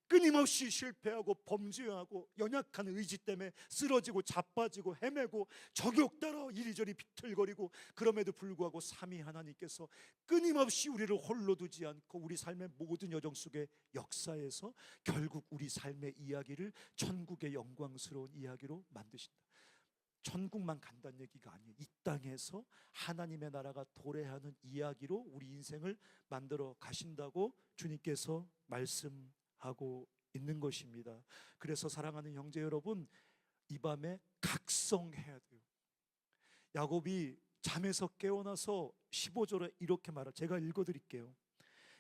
끊임없이 실패하고 범죄하고 연약한 의지 때문에 쓰러지고 자빠지고 헤매고 적욕 따라 이리저리 비틀거리고, 그럼에도 불구하고 삼위 하나님께서 끊임없이 우리를 홀로 두지 않고 우리 삶의 모든 여정 속에 역사에서 결국 우리 삶의 이야기를 천국의 영광스러운 이야기로 만드신다. 천국만 간다는 얘기가 아니에요. 이 땅에서 하나님의 나라가 도래하는 이야기로 우리 인생을 만들어 가신다고 주님께서 말씀하고 있는 것입니다. 그래서 사랑하는 형제 여러분, 이 밤에 각성해야 돼요. 야곱이 잠에서 깨어나서 15절에 이렇게 말하, 제가 읽어드릴게요.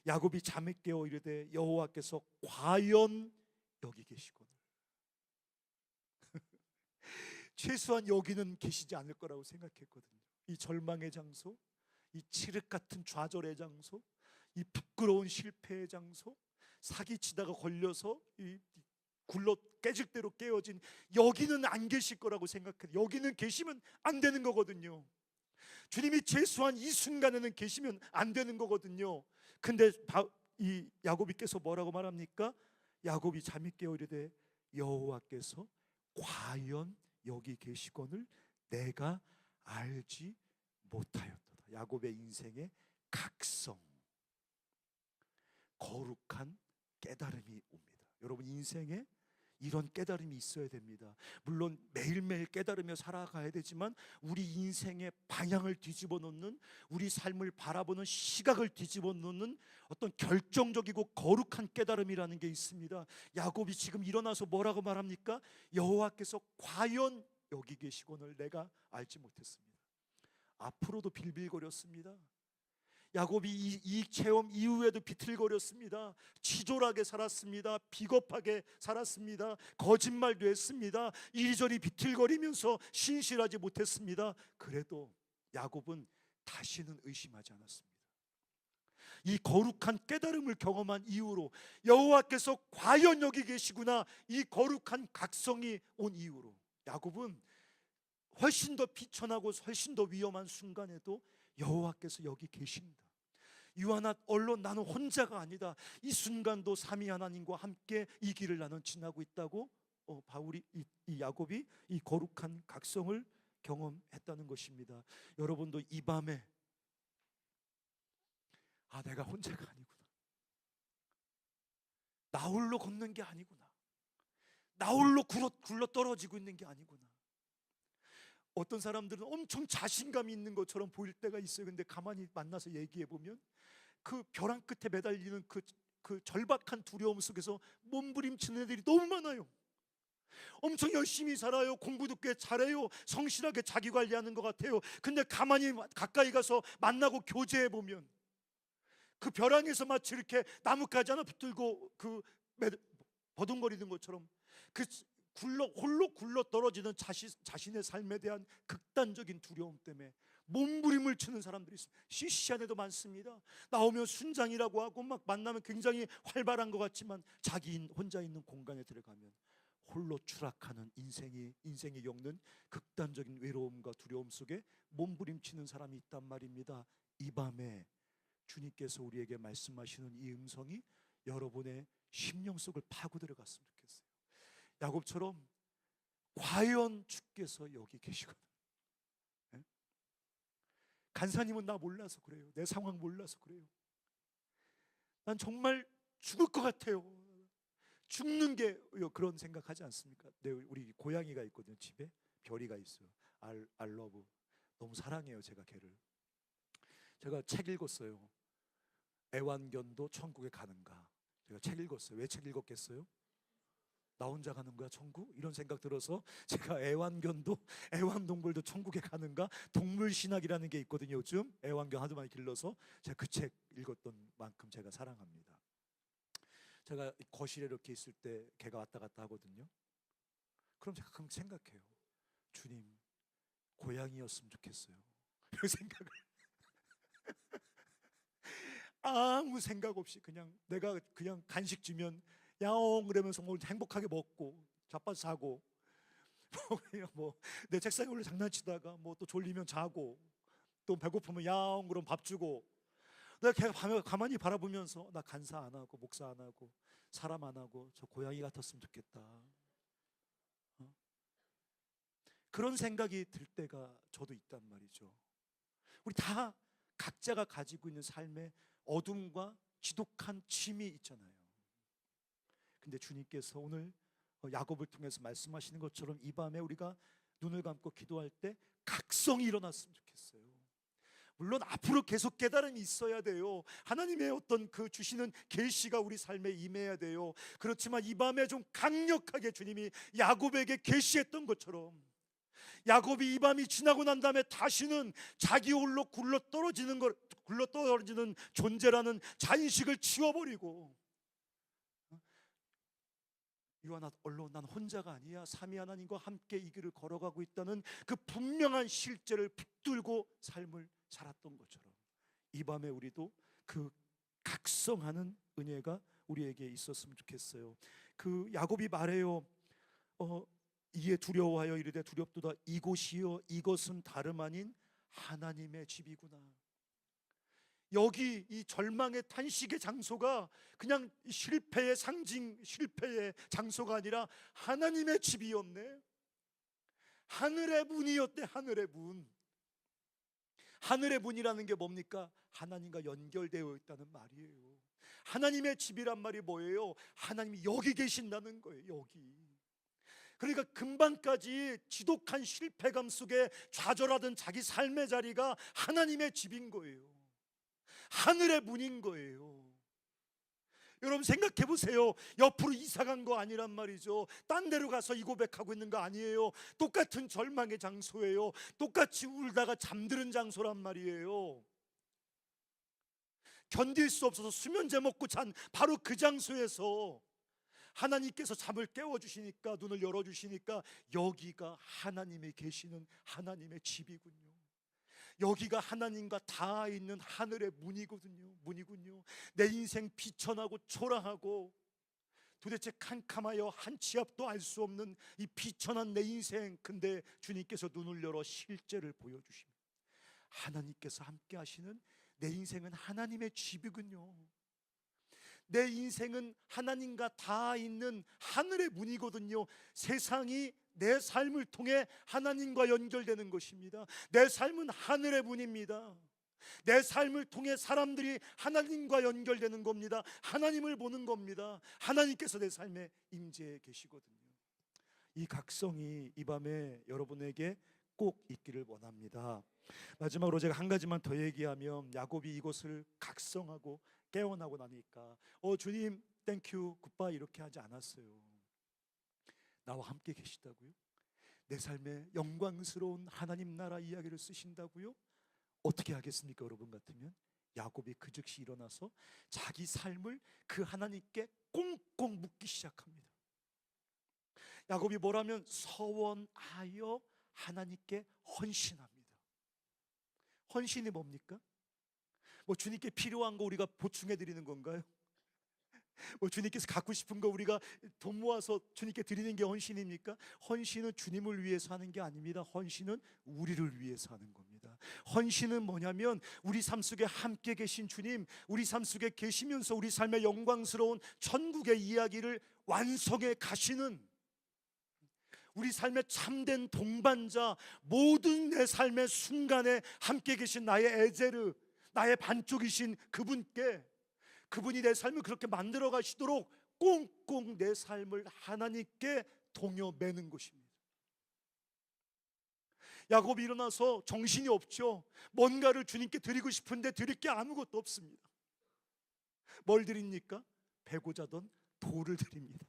야곱이 잠에 깨어 이르되 여호와께서 과연 여기 계시거늘. 최소한 여기는 계시지 않을 거라고 생각했거든요. 이 절망의 장소, 이 칠흑 같은 좌절의 장소, 이 부끄러운 실패의 장소, 사기치다가 걸려서 이 굴러 깨질 대로 깨어진 여기는 안 계실 거라고 생각해요. 여기는 계시면 안 되는 거거든요. 주님이 최소한 이 순간에는 계시면 안 되는 거거든요. 근데 이 야곱이께서 뭐라고 말합니까? 야곱이 잠이 깨어 이르되 여호와께서 과연 여기 계시거늘 내가 알지 못하였도다. 야곱의 인생의 각성, 거룩한 깨달음이 옵니다. 여러분, 인생에 이런 깨달음이 있어야 됩니다. 물론 매일매일 깨달으며 살아가야 되지만 우리 인생의 방향을 뒤집어 놓는, 우리 삶을 바라보는 시각을 뒤집어 놓는 어떤 결정적이고 거룩한 깨달음이라는 게 있습니다. 야곱이 지금 일어나서 뭐라고 말합니까? 여호와께서 과연 여기 계시거늘 내가 알지 못했습니다. 앞으로도 빌빌거렸습니다. 야곱이 이 체험 이후에도 비틀거렸습니다. 치졸하게 살았습니다. 비겁하게 살았습니다. 거짓말도 했습니다. 이리저리 비틀거리면서 신실하지 못했습니다. 그래도 야곱은 다시는 의심하지 않았습니다. 이 거룩한 깨달음을 경험한 이후로, 여호와께서 과연 여기 계시구나, 이 거룩한 각성이 온 이후로 야곱은 훨씬 더 비천하고 훨씬 더 위험한 순간에도 여호와께서 여기 계신다, 유한한 언론 나는 혼자가 아니다, 이 순간도 삼위 하나님과 함께 이 길을 나는 지나고 있다고 바울이 이 야곱이 이 거룩한 각성을 경험했다는 것입니다. 여러분도 이 밤에 내가 혼자가 아니구나, 나 홀로 걷는 게 아니구나, 나 홀로 굴러 떨어지고 있는 게 아니구나. 어떤 사람들은 엄청 자신감이 있는 것처럼 보일 때가 있어요. 근데 가만히 만나서 얘기해 보면 그 벼랑 끝에 매달리는 그 그 절박한 두려움 속에서 몸부림치는 애들이 너무 많아요. 엄청 열심히 살아요. 공부도 꽤 잘해요. 성실하게 자기 관리하는 것 같아요. 근데 가만히 가까이 가서 만나고 교제해 보면 그 벼랑에서 마치 이렇게 나뭇가지 하나 붙들고 버둥거리는 것처럼 그 홀로 굴러 떨어지는 자신의 삶에 대한 극단적인 두려움 때문에 몸부림을 치는 사람들이 있습니다. CC 안에도 많습니다. 나오면 순장이라고 하고 막 만나면 굉장히 활발한 것 같지만 자기 혼자 있는 공간에 들어가면 홀로 추락하는 인생이 겪는 극단적인 외로움과 두려움 속에 몸부림치는 사람이 있단 말입니다. 이 밤에 주님께서 우리에게 말씀하시는 이 음성이 여러분의 심령 속을 파고 들어갔으면 좋겠어요. 야곱처럼 과연 주께서 여기 계시거든. 네? 간사님은 나 몰라서 그래요. 내 상황 몰라서 그래요. 난 정말 죽을 것 같아요. 죽는 게 그런 생각하지 않습니까? 우리 고양이가 있거든요. 집에 별이가 있어요. 알러브 너무 사랑해요. 제가 걔를. 제가 책 읽었어요. 애완견도 천국에 가는가. 제가 책 읽었어요. 왜 책 읽었겠어요? 나 혼자 가는 거야 천국? 이런 생각 들어서 제가 애완동물도 천국에 가는가? 동물신학이라는 게 있거든요. 요즘 애완견 하도 많이 길러서 제가 그 책 읽었던 만큼 제가 사랑합니다. 제가 거실에 이렇게 있을 때 걔가 왔다 갔다 하거든요. 그럼 제가 가끔 생각해요. 주님, 고양이였으면 좋겠어요. 이런 생각을 아무 생각 없이 그냥 내가 그냥 간식 주면 야옹 그러면서 뭐 행복하게 먹고 자빠져 자고 뭐 내 책상에 올려 장난치다가 뭐 또 졸리면 자고 또 배고프면 야옹 그럼 밥 주고 내가 걔가 가만히 바라보면서 나 간사 안 하고 목사 안 하고 사람 안 하고 저 고양이 같았으면 좋겠다. 그런 생각이 들 때가 저도 있단 말이죠. 우리 다 각자가 가지고 있는 삶의 어둠과 지독한 침이 있잖아요. 근데 주님께서 오늘 야곱을 통해서 말씀하시는 것처럼 이 밤에 우리가 눈을 감고 기도할 때 각성이 일어났으면 좋겠어요. 물론 앞으로 계속 깨달음이 있어야 돼요. 하나님의 어떤 그 주시는 계시가 우리 삶에 임해야 돼요. 그렇지만 이 밤에 좀 강력하게 주님이 야곱에게 계시했던 것처럼 야곱이 이 밤이 지나고 난 다음에 다시는 자기 홀로 굴러 떨어지는 존재라는 자인식을 치워버리고 요한아 얼른 난 혼자가 아니야. 삼위 하나님과 함께 이 길을 걸어가고 있다는 그 분명한 실제를 붙들고 삶을 살았던 것처럼 이 밤에 우리도 그 각성하는 은혜가 우리에게 있었으면 좋겠어요. 그 야곱이 말해요. 이에 두려워하여 이르되 두렵도다. 이곳이요 이것은 다름 아닌 하나님의 집이구나. 여기 이 절망의 탄식의 장소가 그냥 실패의 상징, 실패의 장소가 아니라 하나님의 집이었네. 하늘의 문이었대. 하늘의 문. 하늘의 문이라는 게 뭡니까? 하나님과 연결되어 있다는 말이에요. 하나님의 집이란 말이 뭐예요? 하나님이 여기 계신다는 거예요. 여기. 그러니까 금방까지 지독한 실패감 속에 좌절하던 자기 삶의 자리가 하나님의 집인 거예요. 하늘의 문인 거예요. 여러분 생각해 보세요. 옆으로 이사 간 거 아니란 말이죠. 딴 데로 가서 이 고백하고 있는 거 아니에요. 똑같은 절망의 장소예요. 똑같이 울다가 잠드는 장소란 말이에요. 견딜 수 없어서 수면제 먹고 잔 바로 그 장소에서 하나님께서 잠을 깨워주시니까, 눈을 열어주시니까 여기가 하나님이 계시는 하나님의 집이군요. 여기가 하나님과 닿아 있는 하늘의 문이군요. 내 인생 비천하고 초라하고 도대체 캄캄하여 한 치 앞도 알 수 없는 이 비천한 내 인생, 근데 주님께서 눈을 열어 실제를 보여주십니다. 하나님께서 함께 하시는 내 인생은 하나님의 집이군요. 내 인생은 하나님과 닿아 있는 하늘의 문이거든요. 세상이 내 삶을 통해 하나님과 연결되는 것입니다. 내 삶은 하늘의 문입니다. 내 삶을 통해 사람들이 하나님과 연결되는 겁니다. 하나님을 보는 겁니다. 하나님께서 내 삶에 임재해 계시거든요. 이 각성이 이 밤에 여러분에게 꼭 있기를 원합니다. 마지막으로 제가 한 가지만 더 얘기하면 야곱이 이것을 각성하고 깨어나고 나니까 주님 땡큐 굿바이 이렇게 하지 않았어요. 나와 함께 계시다고요? 내 삶에 영광스러운 하나님 나라 이야기를 쓰신다고요? 어떻게 하겠습니까? 여러분 같으면 야곱이 그 즉시 일어나서 자기 삶을 그 하나님께 꽁꽁 묻기 시작합니다. 야곱이 뭐라면 서원하여 하나님께 헌신합니다. 헌신이 뭡니까? 뭐 주님께 필요한 거 우리가 보충해 드리는 건가요? 뭐 주님께서 갖고 싶은 거 우리가 돈 모아서 주님께 드리는 게 헌신입니까? 헌신은 주님을 위해서 하는 게 아닙니다. 헌신은 우리를 위해서 하는 겁니다. 헌신은 뭐냐면 우리 삶 속에 함께 계신 주님, 우리 삶 속에 계시면서 우리 삶의 영광스러운 천국의 이야기를 완성해 가시는 우리 삶의 참된 동반자, 모든 내 삶의 순간에 함께 계신 나의 에제르, 나의 반쪽이신 그분께, 그분이 내 삶을 그렇게 만들어 가시도록 꽁꽁 내 삶을 하나님께 동여 매는 것입니다. 야곱이 일어나서 정신이 없죠. 뭔가를 주님께 드리고 싶은데 드릴 게 아무것도 없습니다. 뭘 드립니까? 베고 자던 돌을 드립니다.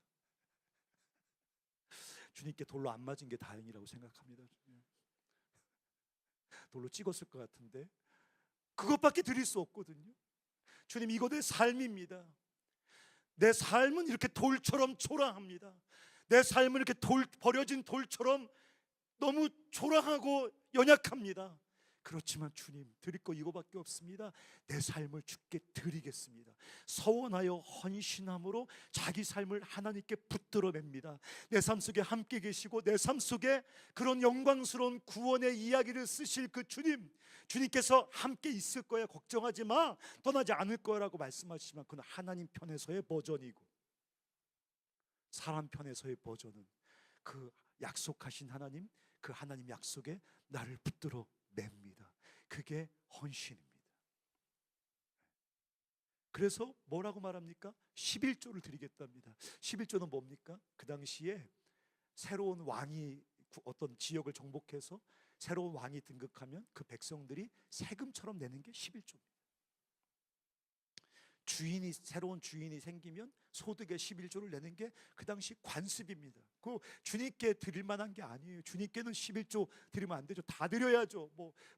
주님께 돌로 안 맞은 게 다행이라고 생각합니다. 돌로 찍었을 것 같은데 그것밖에 드릴 수 없거든요. 주님, 이거 내 삶입니다. 내 삶은 이렇게 돌처럼 초라합니다. 내 삶은 이렇게 버려진 돌처럼 너무 초라하고 연약합니다. 그렇지만 주님, 드릴 거 이거밖에 없습니다. 내 삶을 주께 드리겠습니다. 서원하여 헌신함으로 자기 삶을 하나님께 붙들어 맵니다. 내 삶 속에 함께 계시고 내 삶 속에 그런 영광스러운 구원의 이야기를 쓰실 그 주님, 주님께서 함께 있을 거야, 걱정하지 마, 떠나지 않을 거라고 말씀하시지만 그건 하나님 편에서의 버전이고 사람 편에서의 버전은 그 약속하신 하나님, 그 하나님 약속에 나를 붙들어 맵니다. 그게 헌신입니다. 그래서 뭐라고 말합니까? 11조를 드리겠답니다. 11조는 뭡니까? 그 당시에 새로운 왕이 어떤 지역을 정복해서 새로운 왕이 등극하면 그 백성들이 세금처럼 내는 게 11조입니다. 새로운 주인이 생기면 소득의 11조를 내는 게 그 당시 관습입니다. 그 주님께 드릴 만한 게 아니에요. 주님께는 11조 드리면 안 되죠. 다 드려야죠.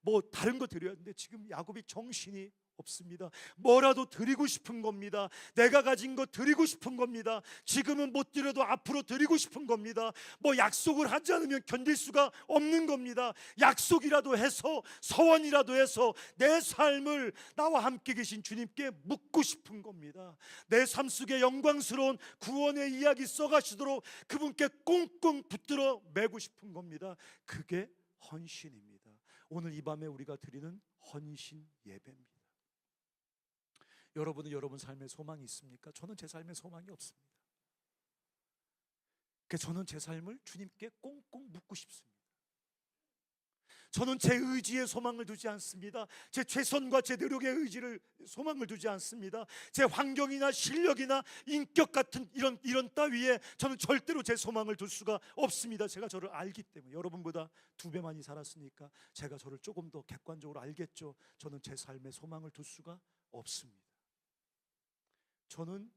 뭐 다른 거 드려야 하는데 지금 야곱이 정신이 없습니다. 뭐라도 드리고 싶은 겁니다. 내가 가진 거 드리고 싶은 겁니다. 지금은 못 드려도 앞으로 드리고 싶은 겁니다. 뭐 약속을 하지 않으면 견딜 수가 없는 겁니다. 약속이라도 해서, 서원이라도 해서 내 삶을 나와 함께 계신 주님께 묻고 싶은 겁니다. 내 삶 속에 영광스러운 구원의 이야기 써가시도록 그분께 꽁꽁 붙들어 매고 싶은 겁니다. 그게 헌신입니다. 오늘 이 밤에 우리가 드리는 헌신 예배입니다. 여러분은 여러분 삶에 소망이 있습니까? 저는 제 삶에 소망이 없습니다. 그래서 저는 제 삶을 주님께 꽁꽁 묻고 싶습니다. 저는 제 의지에 소망을 두지 않습니다. 제 최선과 제 노력의 의지를 소망을 두지 않습니다. 제 환경이나 실력이나 인격 같은 이런 따위에 저는 절대로 제 소망을 둘 수가 없습니다. 제가 저를 알기 때문에. 여러분보다 2배 많이 살았으니까 제가 저를 조금 더 객관적으로 알겠죠. 저는 제 삶에 소망을 둘 수가 없습니다. 저는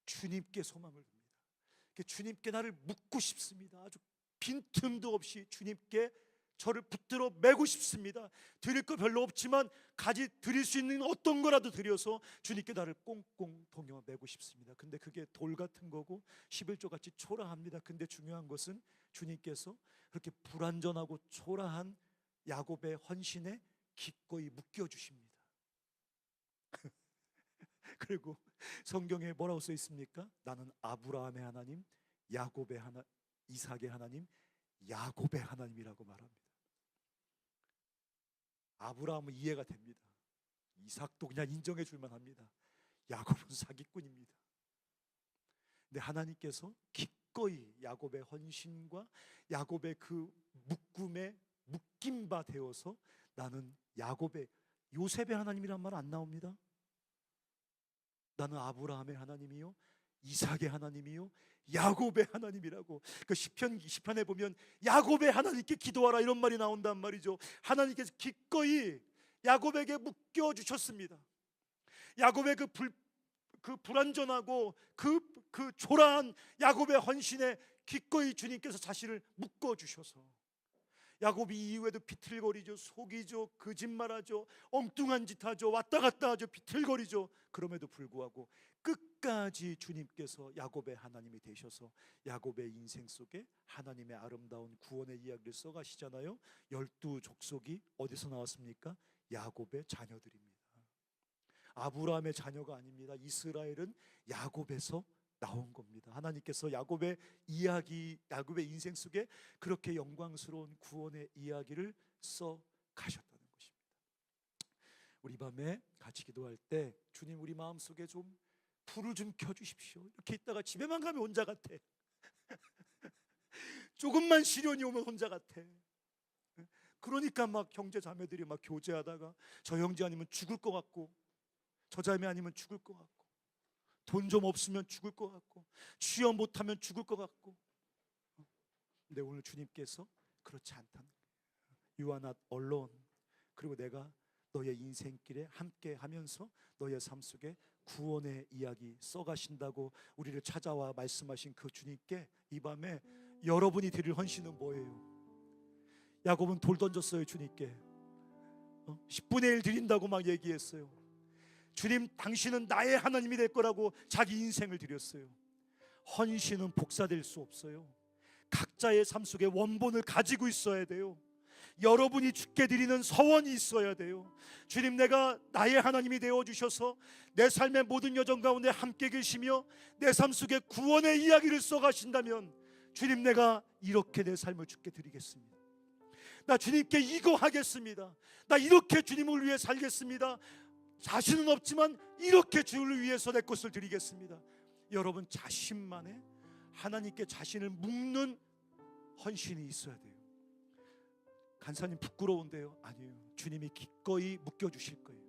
주님께 소망을 둡니다. 주님께 나를 묻고 싶습니다. 아주 빈틈도 없이 주님께 저를 붙들어 매고 싶습니다. 드릴 거 별로 없지만 드릴 수 있는 어떤 거라도 드려서 주님께 나를 꽁꽁 동여 매고 싶습니다. 근데 그게 돌 같은 거고 11조 같이 초라합니다. 근데 중요한 것은 주님께서 그렇게 불완전하고 초라한 야곱의 헌신에 기꺼이 묶여 주십니다. 그리고 성경에 뭐라고 써 있습니까? 나는 아브라함의 하나님, 야곱의 하나님, 이삭의 하나님, 야곱의 하나님이라고 말합니다. 아브라함은 이해가 됩니다. 이삭도 그냥 인정해 줄만 합니다. 야곱은 사기꾼입니다. 근데 하나님께서 기꺼이 야곱의 헌신과 야곱의 그 묶음에 묶인 바 되어서 나는 요셉의 하나님이란 말 안 나옵니다. 나는 아브라함의 하나님이요, 이삭의 하나님이요, 야곱의 하나님이라고. 그 시편에 보면 야곱의 하나님께 기도하라 이런 말이 나온단 말이죠. 하나님께서 기꺼이 야곱에게 묶여 주셨습니다. 야곱의 그 불완전하고 그 초라한 야곱의 헌신에 기꺼이 주님께서 자신을 묶어 주셔서 야곱이 이후에도 비틀거리죠, 속이죠, 거짓말하죠, 엉뚱한 짓 하죠, 왔다 갔다 하죠, 비틀거리죠. 그럼에도 불구하고 끝까지 주님께서 야곱의 하나님이 되셔서 야곱의 인생 속에 하나님의 아름다운 구원의 이야기를 써가시잖아요. 12족속이 어디서 나왔습니까? 야곱의 자녀들입니다. 아브라함의 자녀가 아닙니다. 이스라엘은 야곱에서 나온 겁니다. 하나님께서 야곱의 이야기, 야곱의 인생 속에 그렇게 영광스러운 구원의 이야기를 써 가셨다는 것입니다. 우리 밤에 같이 기도할 때 주님, 우리 마음속에 좀 불을 좀 켜주십시오. 이렇게 있다가 집에만 가면 혼자 같아. 조금만 시련이 오면 혼자 같아. 그러니까 막 형제 자매들이 막 교제하다가 저 형제 아니면 죽을 것 같고, 저 자매 아니면 죽을 것 같고, 돈 좀 없으면 죽을 것 같고, 취업 못하면 죽을 것 같고. 근데 오늘 주님께서 그렇지 않다는 거예요. You are not alone. 그리고 내가 너의 인생길에 함께 하면서 너의 삶 속에 구원의 이야기 써가신다고 우리를 찾아와 말씀하신 그 주님께 이 밤에 여러분이 드릴 헌신은 뭐예요? 야곱은 돌 던졌어요. 주님께 10분의 1 드린다고 막 얘기했어요. 주님, 당신은 나의 하나님이 될 거라고 자기 인생을 드렸어요. 헌신은 복사될 수 없어요. 각자의 삶 속에 원본을 가지고 있어야 돼요. 여러분이 주께 드리는 서원이 있어야 돼요. 주님, 내가 나의 하나님이 되어주셔서 내 삶의 모든 여정 가운데 함께 계시며 내 삶 속에 구원의 이야기를 써가신다면 주님, 내가 이렇게 내 삶을 주께 드리겠습니다. 나 주님께 이거 하겠습니다. 나 이렇게 주님을 위해 살겠습니다. 자신은 없지만 이렇게 주를 위해서 내 것을 드리겠습니다. 여러분, 자신만의 하나님께 자신을 묶는 헌신이 있어야 돼요. 간사님 부끄러운데요? 아니에요. 주님이 기꺼이 묶여주실 거예요.